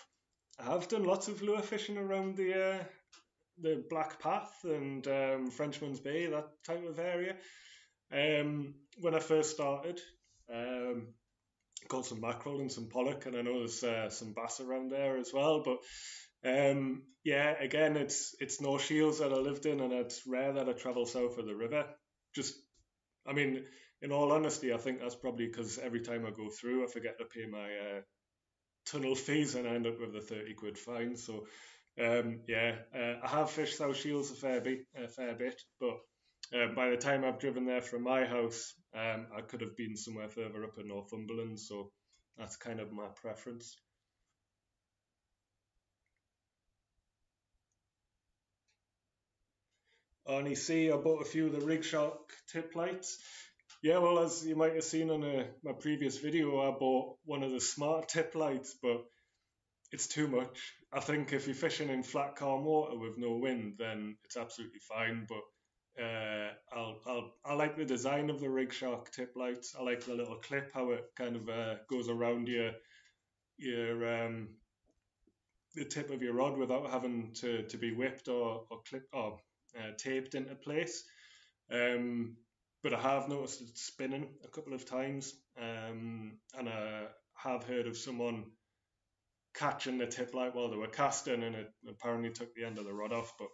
Speaker 1: I have done lots of lure fishing around the Black Path and Frenchman's Bay, that type of area. When I first started, um, caught some mackerel and some pollock, and I know there's some bass around there as well. But yeah, again, it's North Shields that I lived in, and it's rare that I travel south of the river. Just, I mean, in all honesty, I think that's probably because every time I go through, I forget to pay my tunnel fees, and I end up with a 30 quid fine. So yeah, I have fished South Shields a fair bit, but by the time I've driven there from my house, I could have been somewhere further up in Northumberland. So that's kind of my preference. Only see, I bought a few of the Rig Shark tip lights. Yeah, well, as you might have seen on my previous video, I bought one of the smart tip lights, but it's too much. I think if you're fishing in flat, calm water with no wind, then it's absolutely fine. But I like the design of the Rig Shark tip lights. I like the little clip, how it kind of goes around your the tip of your rod without having to be whipped or clipped or taped into place. Um, but I have noticed it spinning a couple of times, and I have heard of someone catching the tip light while they were casting, and it apparently took the end of the rod off. But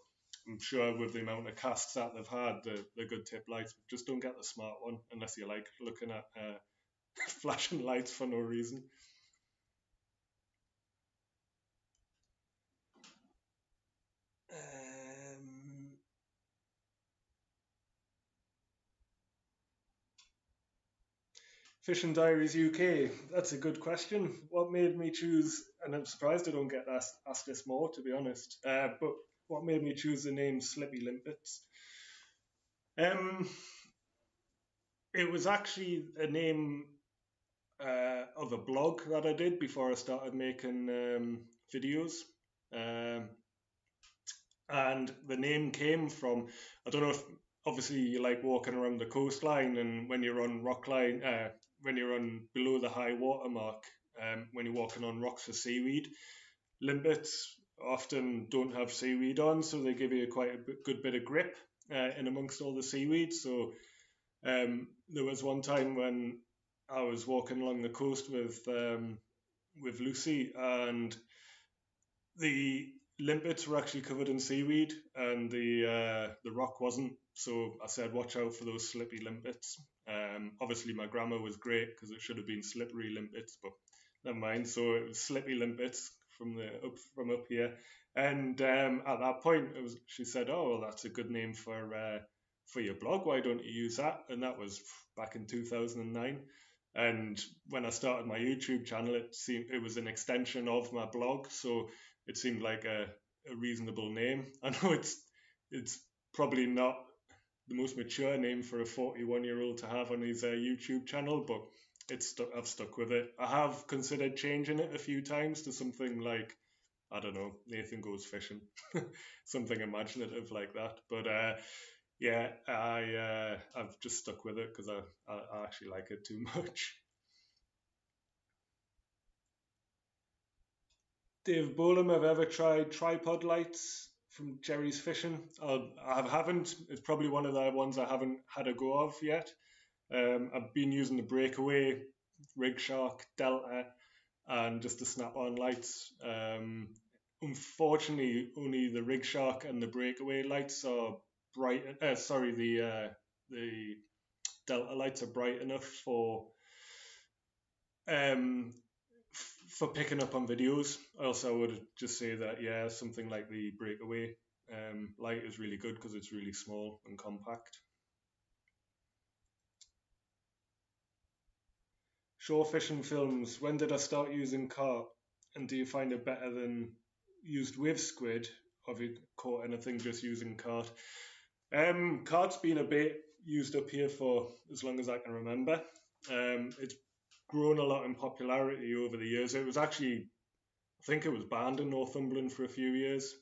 Speaker 1: I'm sure with the amount of casts that they've had, the good tip lights, just don't get the smart one unless you like looking at flashing lights for no reason. Um, Fishing Diaries UK. That's a good question. What made me choose? And I'm surprised I don't get asked this more, to be honest. But what made me choose the name Slippy Limpets? Um, it was actually a name of a blog that I did before I started making videos. Um, and the name came from, I don't know if, obviously you like walking around the coastline, and when you're on rockline, when you're on below the high water mark, when you're walking on rocks for seaweed, limpets often don't have seaweed on, so they give you quite a good bit of grip in amongst all the seaweed. So there was one time when I was walking along the coast with Lucy, and the limpets were actually covered in seaweed, and the rock wasn't. So I said, "Watch out for those slippy limpets." Obviously, my grammar was great because it should have been slippery limpets, but never mind. So it was slippy limpets from up here. And at that point, she said, "Oh, well, that's a good name for your blog. Why don't you use that?" And that was back in 2009. And when I started my YouTube channel, it was an extension of my blog, so it seemed like a reasonable name. I know it's probably not the most mature name for a 41-year-old to have on his YouTube channel, but I've stuck with it. I have considered changing it a few times to something like, I don't know, Nathan Goes Fishing, something imaginative like that. But yeah, I've just stuck with it because I actually like it too much. Dave Bolam, have ever tried tripod lights from Jerry's Fishing? I haven't. It's probably one of the ones I haven't had a go of yet. I've been using the Breakaway, Rig Shark, Delta, and just the snap-on lights. Unfortunately, only the Rig Shark and the Breakaway lights are bright. Sorry, the Delta lights are bright enough um, for picking up on videos. Also, I would just say that yeah, something like the Breakaway light is really good because it's really small and compact. Shore fishing films. When did I start using carp? And do you find it better than used with squid? Or have you caught anything just using cart? Cart's been a bit used up here for as long as I can remember. It's grown a lot in popularity over the years. It was actually, I think it was banned in Northumberland for a few years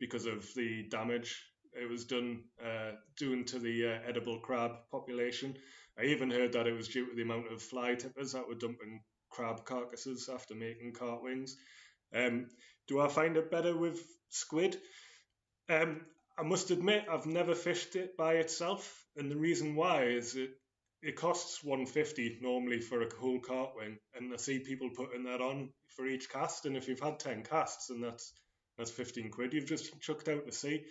Speaker 1: because of the damage it was doing to the edible crab population. I even heard that it was due to the amount of fly tippers that were dumping crab carcasses after making cart wings. Um, do I find it better with squid? Um, I must admit I've never fished it by itself, and the reason why is it costs 150 normally for a whole cart wing, and I see people putting that on for each cast, and if you've had 10 casts, and that's 15 quid you've just chucked out to sea,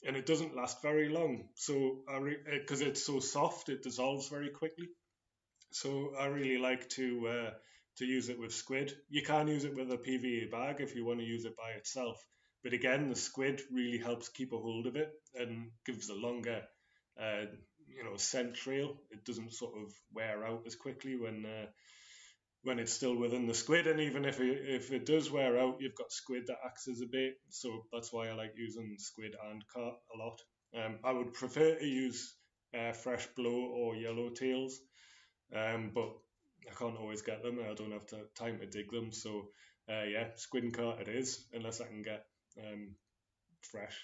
Speaker 1: and it doesn't last very long. So because it's so soft, it dissolves very quickly. So I really like to use it with squid. You can use it with a PVA bag if you want to use it by itself. But again, the squid really helps keep a hold of it and gives a longer, uh, scent trail. It doesn't sort of wear out as quickly when it's still within the squid. And even if it does wear out, you've got squid that acts as a bait. So that's why I like using squid and carp a lot. I would prefer to use fresh blow or yellow tails, but I can't always get them. I don't have time to dig them. So yeah, squid and carp it is, unless I can get fresh.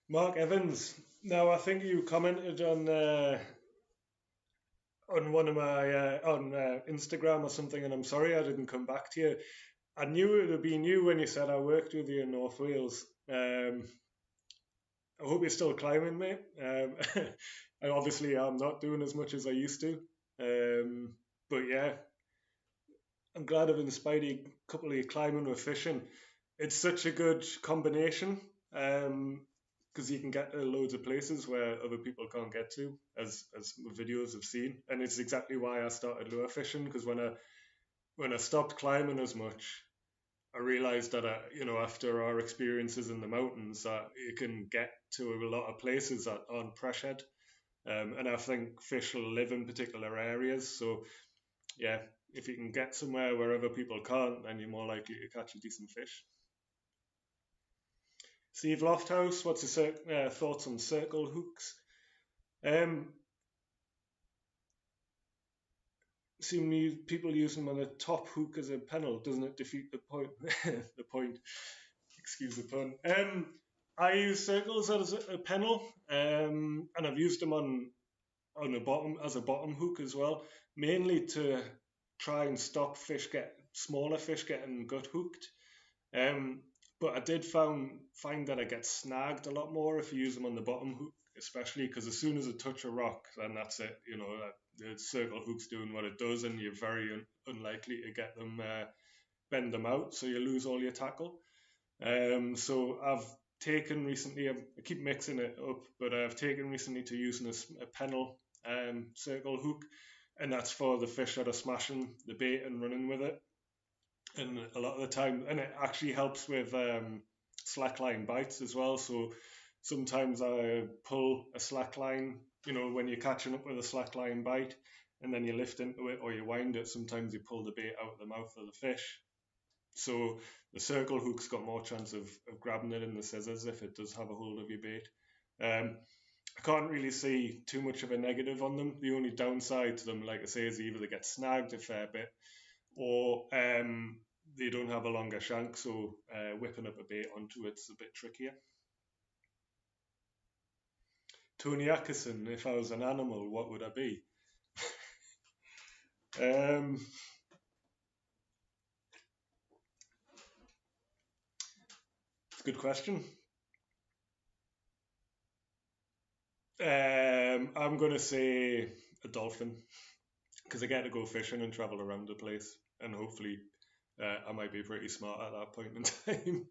Speaker 1: Mark Evans. Now I think you commented on one of my on Instagram or something, and I'm sorry I didn't come back to you. I knew it would be you when you said I worked with you in North Wales. I hope you're still climbing, mate. And obviously, I'm not doing as much as I used to. But yeah, I'm glad I've inspired a couple of you climbing with fishing. It's such a good combination because you can get to loads of places where other people can't get to, as videos have seen. And it's exactly why I started lure fishing because when I stopped climbing as much, I realized that after our experiences in the mountains, that you can get to a lot of places that aren't pressured, and I think fish will live in particular areas. So yeah, if you can get somewhere where other people can't, then you're more likely to catch a decent fish. Steve Lofthouse, what's your thoughts on circle hooks? Um, Seem people use them on a top hook as a pennel. Doesn't it defeat the point? The point. Excuse the pun. I use circles as a pennel, and I've used them on a bottom as a bottom hook as well, mainly to try and stop smaller fish getting gut hooked. Um, but I did find that I get snagged a lot more if you use them on the bottom hook, especially because as soon as I touch a rock, then that's it. The circle hook's doing what it does, and you're very unlikely to get them bend them out, so you lose all your tackle. So I've taken recently, I keep mixing it up, but I've taken recently to using a pennel circle hook, and that's for the fish that are smashing the bait and running with it. And a lot of the time, and it actually helps with slackline bites as well. So sometimes I pull a slackline, when you're catching up with a slackline bite, and then you lift into it or you wind it. Sometimes you pull the bait out of the mouth of the fish, so the circle hook's got more chance of grabbing it in the scissors if it does have a hold of your bait. I can't really see too much of a negative on them. The only downside to them, like I say, is either they get snagged a fair bit, or they don't have a longer shank, so whipping up a bait onto it's a bit trickier. Tony Atkinson, if I was an animal, what would I be? It's a good question. I'm going to say a dolphin because I get to go fishing and travel around the place, and hopefully I might be pretty smart at that point in time.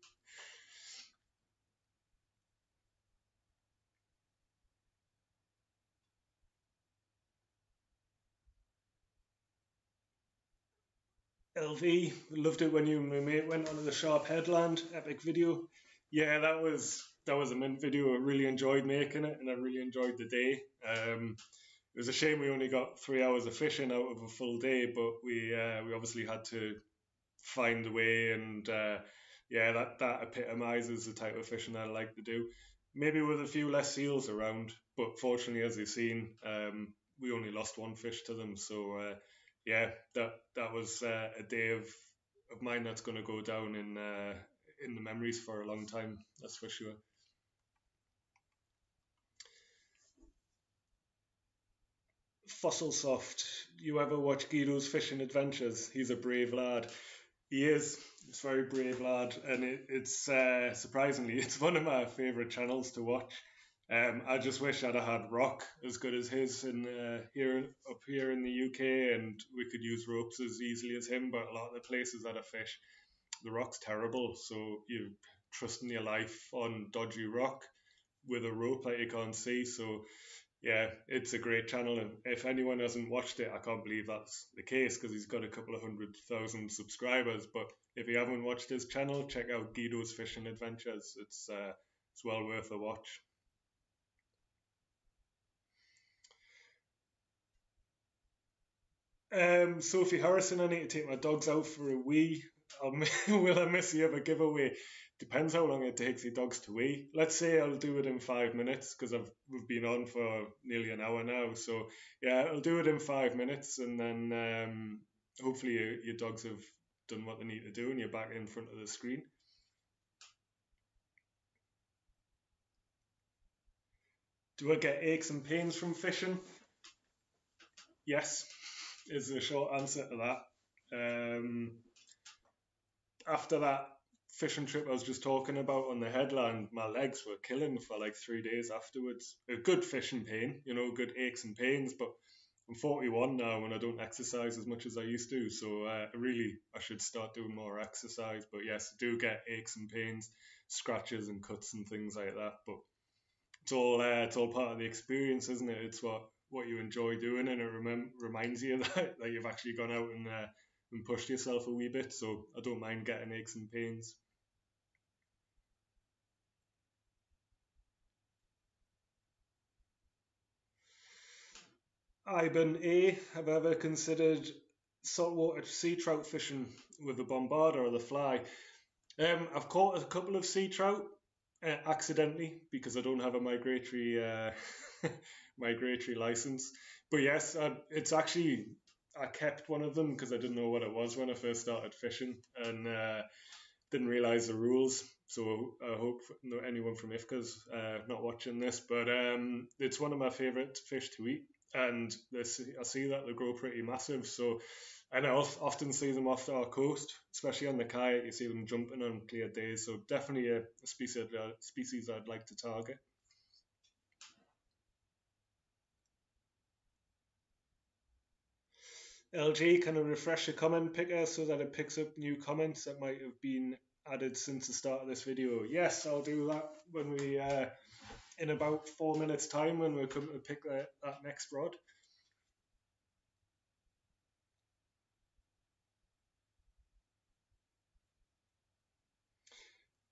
Speaker 1: LV, loved it when you and my mate went onto the Sharp Headland. Epic video. Yeah, that was a mint video. I really enjoyed making it, and I really enjoyed the day. It was a shame we only got 3 hours of fishing out of a full day, but we obviously had to find a way, and yeah, that epitomises the type of fishing I like to do. Maybe with a few less seals around, but fortunately, as you've seen, we only lost one fish to them. So yeah, that was a day of mine that's going to go down in the memories for a long time. That's for sure. Fossil Soft. You ever watch Guido's Fishing Adventures? He's a brave lad. He is. He's a very brave lad, and it's surprisingly, it's one of my favourite channels to watch. I just wish I'd have had rock as good as his in here up here in the UK, and we could use ropes as easily as him. But a lot of the places that I fish, the rock's terrible, so you're trusting your life on dodgy rock with a rope that you can't see. So yeah, it's a great channel, and if anyone hasn't watched it, I can't believe that's the case because he's got a couple of 100,000 subscribers. But if you haven't watched his channel, check out Guido's Fishing Adventures. It's well worth a watch. Sophie Harrison, I need to take my dogs out for a wee. Will I miss you ever giveaway? Depends how long it takes your dogs to wee. Let's say I'll do it in 5 minutes because we've been on for nearly an hour now. So yeah, I'll do it in 5 minutes, and then hopefully your dogs have done what they need to do, and you're back in front of the screen. Do I get aches and pains from fishing? Yes, is the short answer to that. After that fishing trip I was just talking about on the headland, my legs were killing for like 3 days afterwards. A good fishing pain, good aches and pains, but I'm 41 now and I don't exercise as much as I used to, so I should start doing more exercise. But yes, I do get aches and pains, scratches and cuts and things like that. But it's all part of the experience, isn't it? It's what you enjoy doing, and it reminds you that you've actually gone out and pushed yourself a wee bit. So I don't mind getting aches and pains. Iban A, have I ever considered saltwater sea trout fishing with the bombarder or the fly? I've caught a couple of sea trout accidentally because I don't have a migratory migratory license. But yes, it's actually I kept one of them because I didn't know what it was when I first started fishing, and didn't realize the rules. So I hope anyone from IFCA's not watching this, but it's one of my favorite fish to eat, and I see that they grow pretty massive. So, and I often see them off our coast, especially on the kayak. You see them jumping on clear days. So definitely a species I'd like to target. LG, can I refresh the comment picker so that it picks up new comments that might have been added since the start of this video? Yes, I'll do that when we in about 4 minutes time when we come to pick that next rod.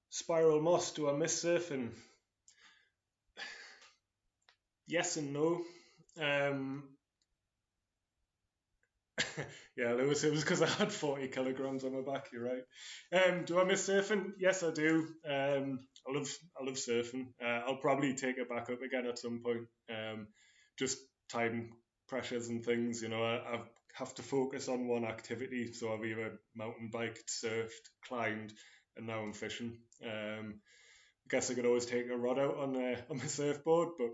Speaker 1: Spiral moss, do I miss surfing? Yes and no. Um, Yeah, it was because I had 40 kilograms on my back. You're right. Do I miss surfing? Yes, I do. I love surfing. I'll probably take it back up again at some point. Just time pressures and things. I have to focus on one activity. So I've either mountain biked, surfed, climbed, and now I'm fishing. I guess I could always take a rod out on my surfboard, but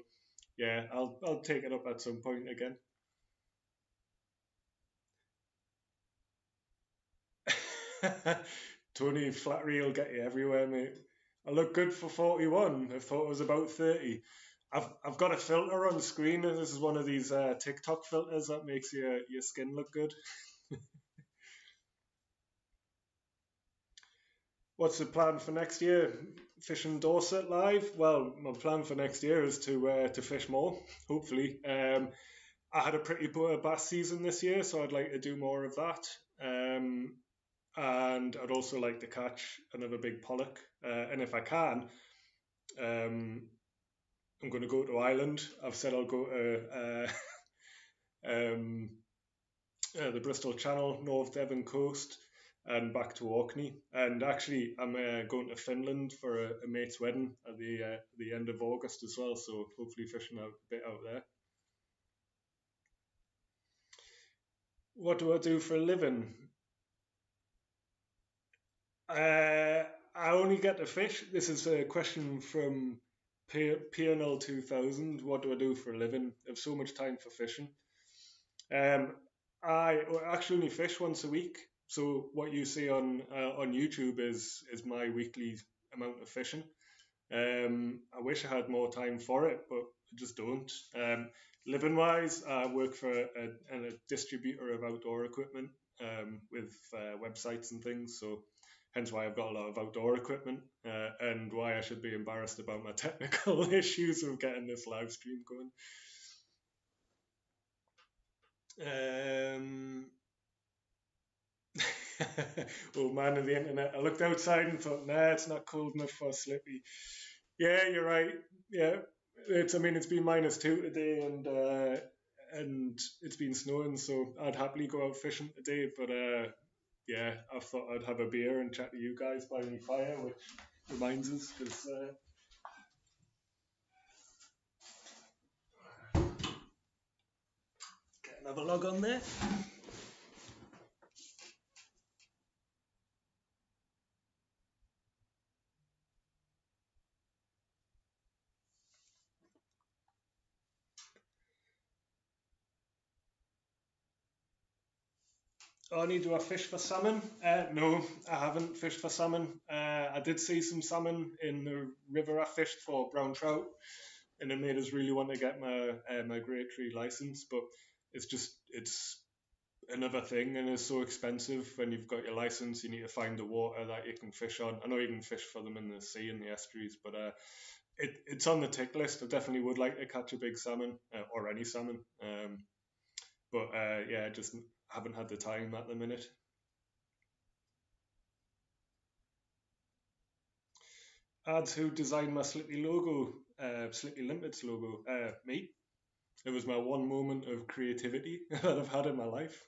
Speaker 1: yeah, I'll take it up at some point again. Tony Flattery will get you everywhere, mate. I look good for 41. I thought it was about 30. I've got a filter on screen, and this is one of these TikTok filters that makes your skin look good. What's the plan for next year? Fishing Dorset live? Well, my plan for next year is to fish more, hopefully. I had a pretty poor bass season this year, so I'd like to do more of that. Um, and I'd also like to catch another big pollock. And if I can, um, I'm going to go to Ireland. I've said I'll go to um, the Bristol Channel, North Devon coast, and back to Orkney. And actually, I'm going to Finland for a mate's wedding at the end of August as well. So hopefully, fishing out a bit out there. What do I do for a living? I only get to fish. This is a question from PNL 2000. What do I do for a living? I have so much time for fishing. Um, I actually only fish once a week. So what you see on YouTube is my weekly amount of fishing. I wish I had more time for it, but I just don't. Living wise, I work for a distributor of outdoor equipment with websites and things. So hence why I've got a lot of outdoor equipment and why I should be embarrassed about my technical issues of getting this live stream going. Oh man of the internet, I looked outside and thought, nah, it's not cold enough for Slippy. Yeah, you're right. Yeah, I mean, it's been -2 today, and it's been snowing, so I'd happily go out fishing today. But yeah, I thought I'd have a beer and chat to you guys by my fire, which reminds us, because get another log on there. Only do I fish for salmon? No, I haven't fished for salmon. I did see some salmon in the river I fished for brown trout, and it made us really want to get my migratory license. But it's another thing, and it's so expensive. When you've got your license, you need to find the water that you can fish on. I know you can fish for them in the sea and the estuaries, but it's on the tick list. I definitely would like to catch a big salmon or any salmon. But yeah, just haven't had the time at the minute. Ads who designed my Slippy logo, Slippy Limpets logo, me. It was my one moment of creativity that I've had in my life.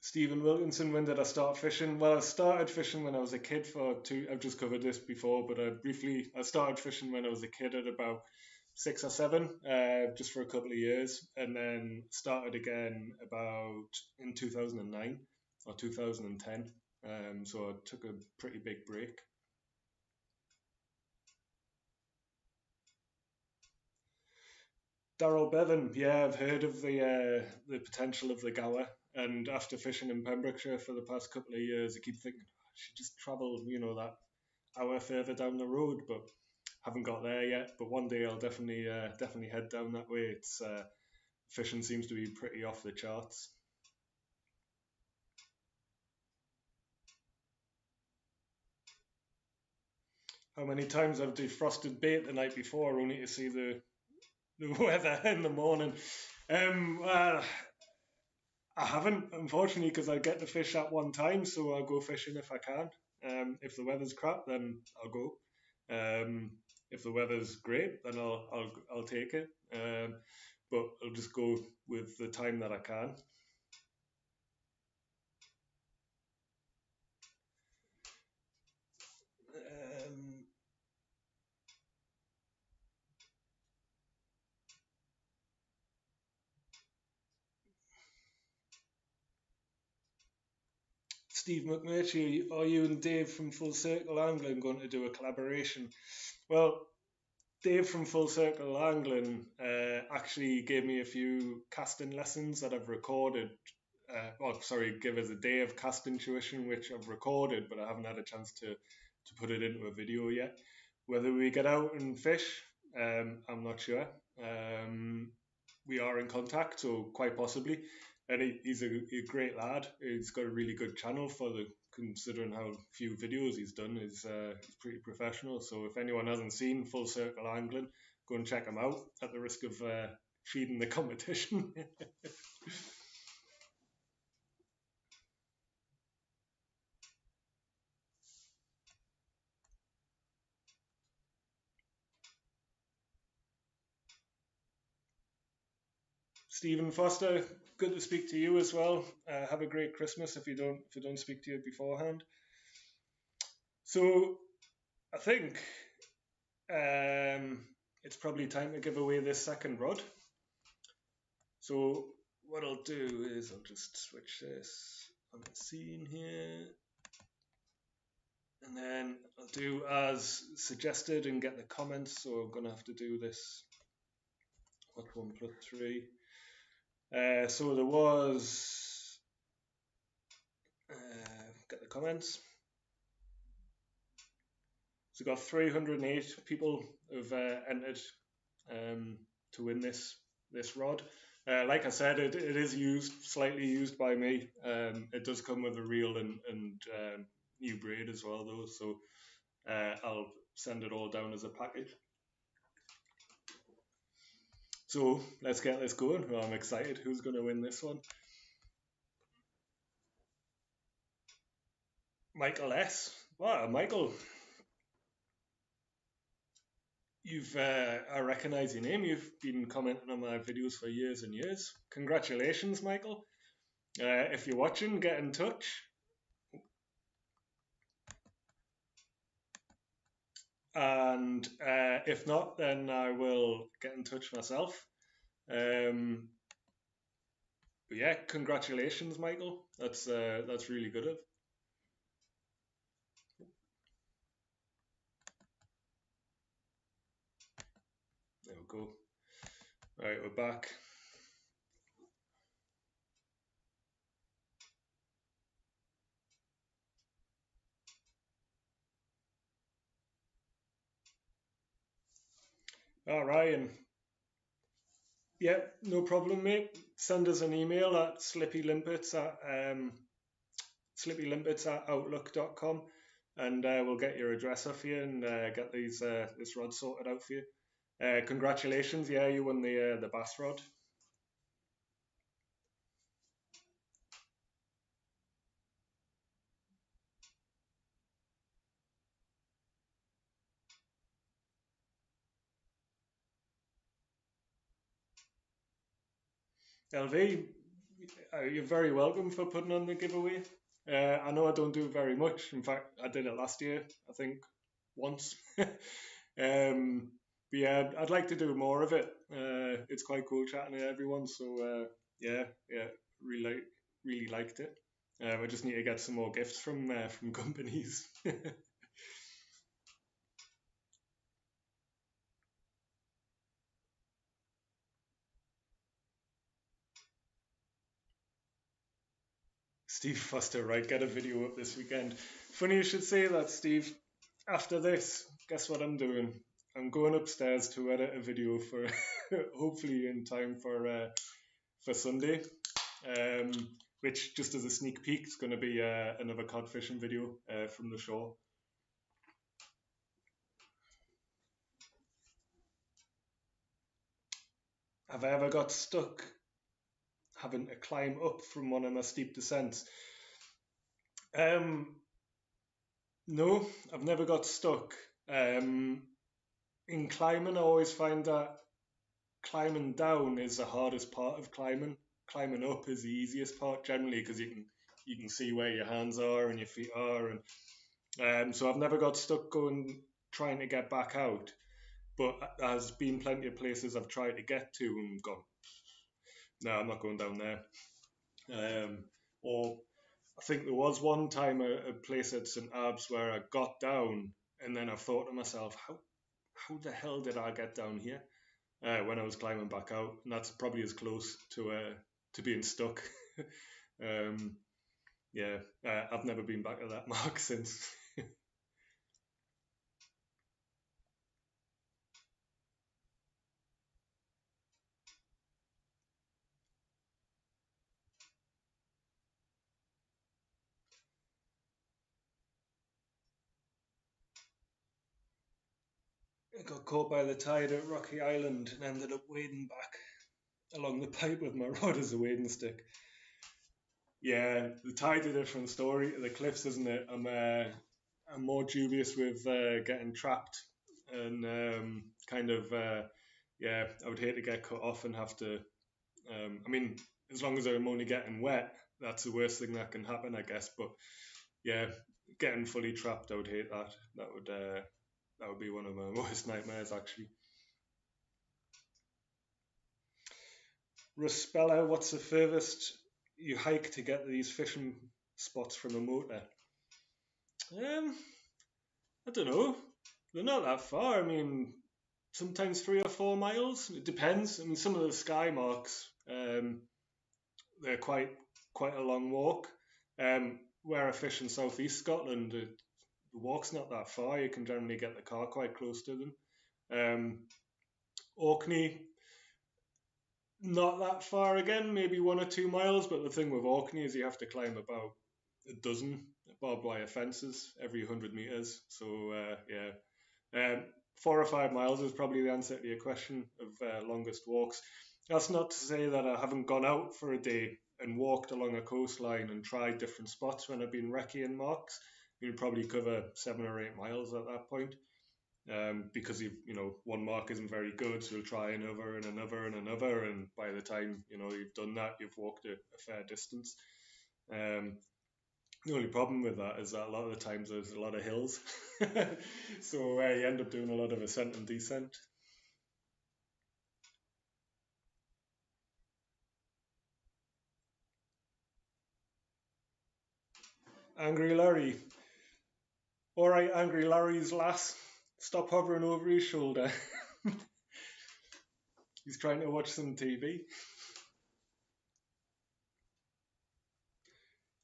Speaker 1: Stephen Wilkinson, when did I start fishing? Well, I started fishing when I was a kid for two. I've just covered this before, but I started fishing when I was a kid at about 6 or 7, just for a couple of years, and then started again about in 2009 or 2010. So I took a pretty big break. Daryl Bevan, yeah, I've heard of the potential of the Gower, and after fishing in Pembrokeshire for the past couple of years, I keep thinking I should just travel, that hour further down the road, but haven't got there yet. But one day I'll definitely head down that way. It's fishing seems to be pretty off the charts. How many times I've defrosted bait the night before only to see the weather in the morning? Well, I haven't, unfortunately, because I get to fish at one time, so I'll go fishing if I can. If the weather's crap, then I'll go. If the weather's great, then I'll take it. but I'll just go with the time that I can. Steve McMurtry, are you and Dave from Full Circle Angling going to do a collaboration? Well, Dave from Full Circle Angling actually gave me a few casting lessons that I've recorded. Give us a day of casting tuition, which I've recorded, but I haven't had a chance to put it into a video yet. Whether we get out and fish, I'm not sure. We are in contact, so quite possibly. And he's a great lad. He's got a really good channel considering how few videos he's done. He's pretty professional. So if anyone hasn't seen Full Circle Angling, go and check him out at the risk of feeding the competition. Stephen Foster, good to speak to you as well. Have a great Christmas if you don't speak to you beforehand. So I think it's probably time to give away this second rod. So what I'll do is I'll just switch this on the scene here, and then I'll do as suggested and get the comments. So I'm gonna have to do this. What 1 plus 3? So there was get the comments. So got 308 people who've entered to win this rod. Like I said, it is slightly used by me. It does come with a reel and new braid as well, though. So I'll send it all down as a package. So let's get this going. Well, I'm excited. Who's going to win this one? Michael S. Wow, Michael. I recognise your name. You've been commenting on my videos for years and years. Congratulations, Michael. If you're watching, get in touch. And if not, then I will get in touch myself. But yeah, congratulations, Michael. That's really good of. There we go. All right, we're back. All right, Ryan. Yeah, no problem, mate. Send us an email at slippylimpets@outlook.com, and we'll get your address off you and get this rod sorted out for you. Congratulations, yeah, you won the bass rod. LV, you're very welcome for putting on the giveaway. I know I don't do very much. In fact, I did it last year, I think, once. But yeah, I'd like to do more of it. It's quite cool chatting to everyone. So yeah, really liked it. I just need to get some more gifts from companies. Steve Foster, right? Get a video up this weekend. Funny you should say that, Steve. After this, guess what I'm doing? I'm going upstairs to edit a video for hopefully in time for Sunday. Which, just as a sneak peek, is going to be another cod fishing video from the shore. Have I ever got stuck having to climb up from one of my steep descents? No, I've never got stuck. In climbing, I always find that climbing down is the hardest part of climbing. Climbing up is the easiest part generally because you can see where your hands are and your feet are, and so I've never got stuck going trying to get back out. But there's been plenty of places I've tried to get to and gone, no, I'm not going down there. Or I think there was one time a place at St Abbs where I got down and then I thought to myself, how the hell did I get down here? When I was climbing back out, and that's probably as close to being stuck. um, yeah, I've never been back to that mark since. I got caught by the tide at Rocky Island and ended up wading back along the pipe with my rod as a wading stick. Yeah, the tide's a different story. The cliffs, isn't it? I'm more dubious with getting trapped and kind of yeah. I would hate to get cut off and have to. I mean, as long as I'm only getting wet, that's the worst thing that can happen, I guess. But yeah, getting fully trapped, I would hate that. That would be one of my worst nightmares, actually. Ruspella, what's the furthest you hike to get these fishing spots from a motor? Um, I don't know. They're not that far. I mean, sometimes 3 or 4 miles. It depends. I mean, some of the sky marks, they're quite a long walk. Where I fish in southeast Scotland, the walk's not that far. You can generally get the car quite close to them. Um, Orkney, not that far again, maybe 1 or 2 miles. But the thing with Orkney is you have to climb about a dozen barbed wire fences every 100 meters. So yeah, 4 or 5 miles is probably the answer to your question of longest walks. That's not to say that I haven't gone out for a day and walked along a coastline and tried different spots when I've been recceing marks. You'd probably cover 7 or 8 miles at that point. Because one mark isn't very good, so you'll try another and another and another, and by the time you've done that, you've walked a fair distance. The only problem with that is that a lot of the times there's a lot of hills, so you end up doing a lot of ascent and descent. Angry Larry. All right, Angry Larry's lass, stop hovering over his shoulder. He's trying to watch some TV.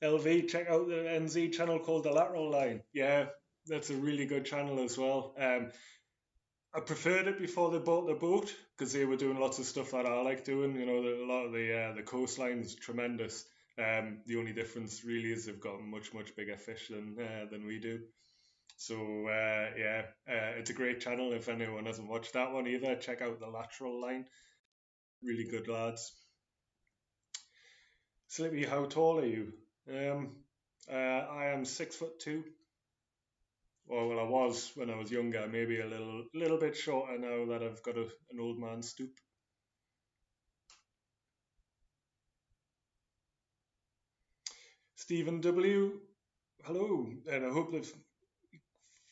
Speaker 1: LV, check out the NZ channel called The Lateral Line. Yeah, that's a really good channel as well. I preferred it before they bought the boat because they were doing lots of stuff that I like doing. A lot of the coastline is tremendous. The only difference really is they've got much bigger fish than we do. So yeah, it's a great channel. If anyone hasn't watched that one either, check out The Lateral Line. Really good lads. Slippy, how tall are you? I am 6'2". Well, I was when I was younger. Maybe a little bit shorter now that I've got an old man stoop. Stephen W. Hello, and I hope that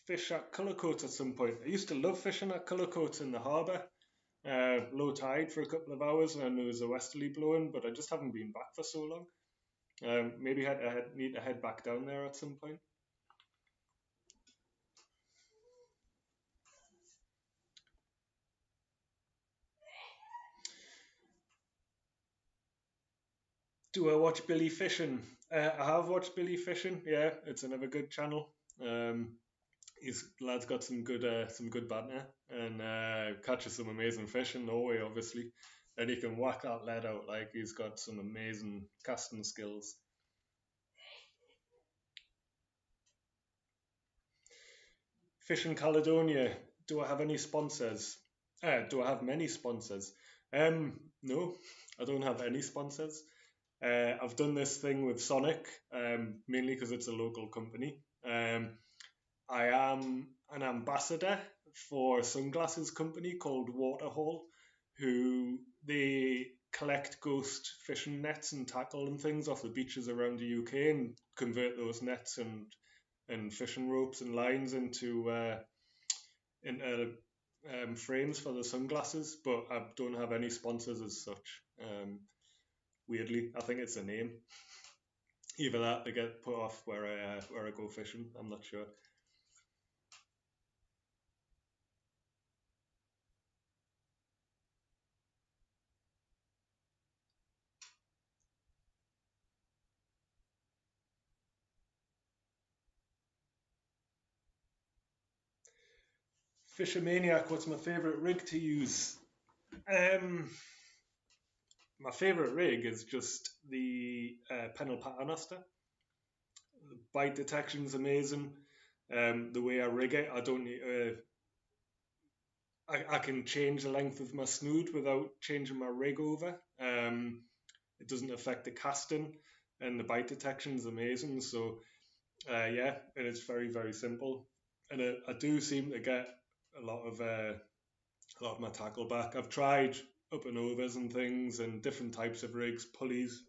Speaker 1: fish at Cullercoats at some point. I used to love fishing at Cullercoats in the harbour. Low tide for a couple of hours and there was a westerly blowing, but I just haven't been back for so long. Maybe I need to head back down there at some point. Do I watch Billy Fishing? I have watched Billy Fishing. Yeah, it's another good channel. His lad's got some good banter and catches some amazing fish in Norway, obviously. And he can whack that lead out like he's got some amazing casting skills. Fishing Caledonia. Do I have any sponsors? Do I have many sponsors? No, I don't have any sponsors. I've done this thing with Sonic, mainly because it's a local company. I am an ambassador for a sunglasses company called Waterhall. who they collect ghost fishing nets and tackle and things off the beaches around the UK and convert those nets and fishing ropes and lines into frames for the sunglasses. But I don't have any sponsors as such. Weirdly, I think it's a name. Either that, they get put off where I go fishing. I'm not sure. Fishermaniac, what's my favourite rig to use? Um, my favourite rig is just the Penel Paternoster. Bite detection's amazing. The way I rig it, I don't need. I can change the length of my snood without changing my rig over. It doesn't affect the casting, and the bite detection is amazing. So yeah, and it's very very simple. And I do seem to get a lot of uh, a lot of my tackle back. I've tried up and overs and things and different types of rigs, pulleys,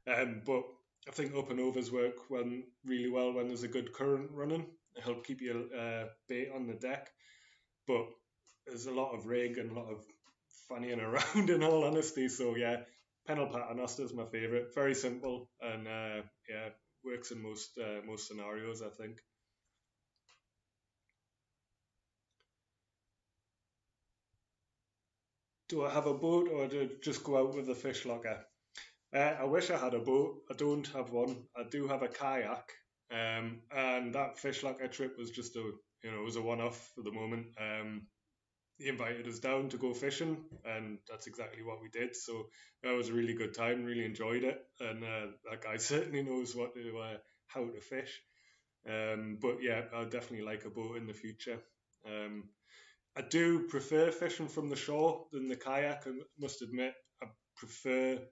Speaker 1: but I think up and overs work when really well when there's a good current running. It help keep your bait on the deck. But there's a lot of rig and a lot of fannying around in all honesty. So yeah, Penal Paternoster is my favourite. Very simple and yeah, works in most scenarios I think. Do I have a boat or do I just go out with a fish locker? I wish I had a boat. I don't have one. I do have a kayak, and that fish locker trip was just it was a one-off for the moment. He invited us down to go fishing, and that's exactly what we did. So that was a really good time. Really enjoyed it, and that guy certainly knows how to fish. But yeah, I'd definitely like a boat in the future. Um, I do prefer fishing from the shore than the kayak. I must admit, I prefer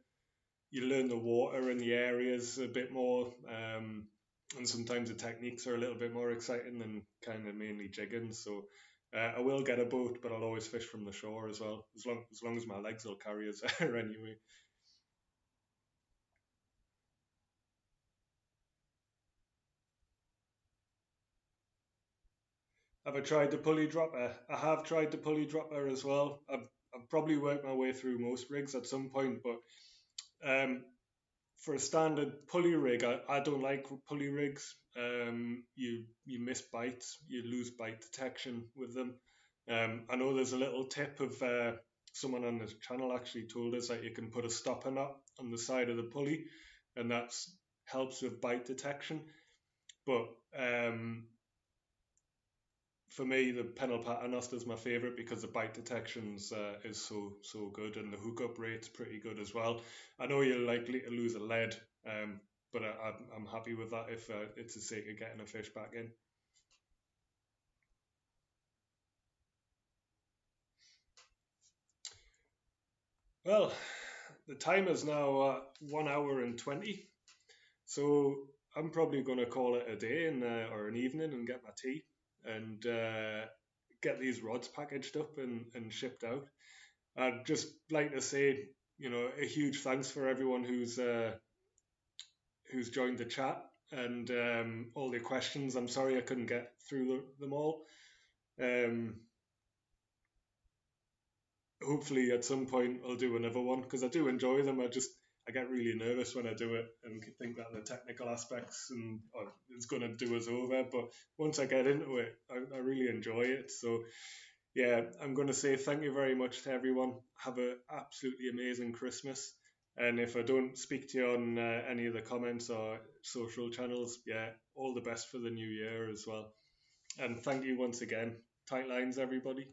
Speaker 1: you learn the water and the areas a bit more, and sometimes the techniques are a little bit more exciting than kind of mainly jigging. So I will get a boat, but I'll always fish from the shore as well, as long as my legs will carry us there anyway. Have I tried the pulley dropper? I have tried the pulley dropper as well. I've probably worked my way through most rigs at some point, but um, for a standard pulley rig, I don't like pulley rigs. You miss bites, you lose bite detection with them. I know there's a little tip of someone on the channel actually told us that you can put a stopper knot on the side of the pulley, and that helps with bite detection. But for me, the Penel Paternoster is my favourite because the bite detections is so good, and the hookup rate's pretty good as well. I know you're likely to lose a lead, but I'm happy with that if it's the sake of getting a fish back in. Well, the time is now 1 hour and 20, so I'm probably going to call it a day or an evening and get my tea and get these rods packaged up and shipped out. I'd just like to say, a huge thanks for everyone who's joined the chat and all the questions. I'm sorry I couldn't get through them all. Um, Hopefully, at some point, I'll do another one because I do enjoy them. I get really nervous when I do it and think that the technical aspects and it's going to do us over. But once I get into it, I really enjoy it. So yeah, I'm going to say thank you very much to everyone. Have an absolutely amazing Christmas. And if I don't speak to you on any of the comments or social channels, yeah, all the best for the new year as well. And thank you once again. Tight lines, everybody.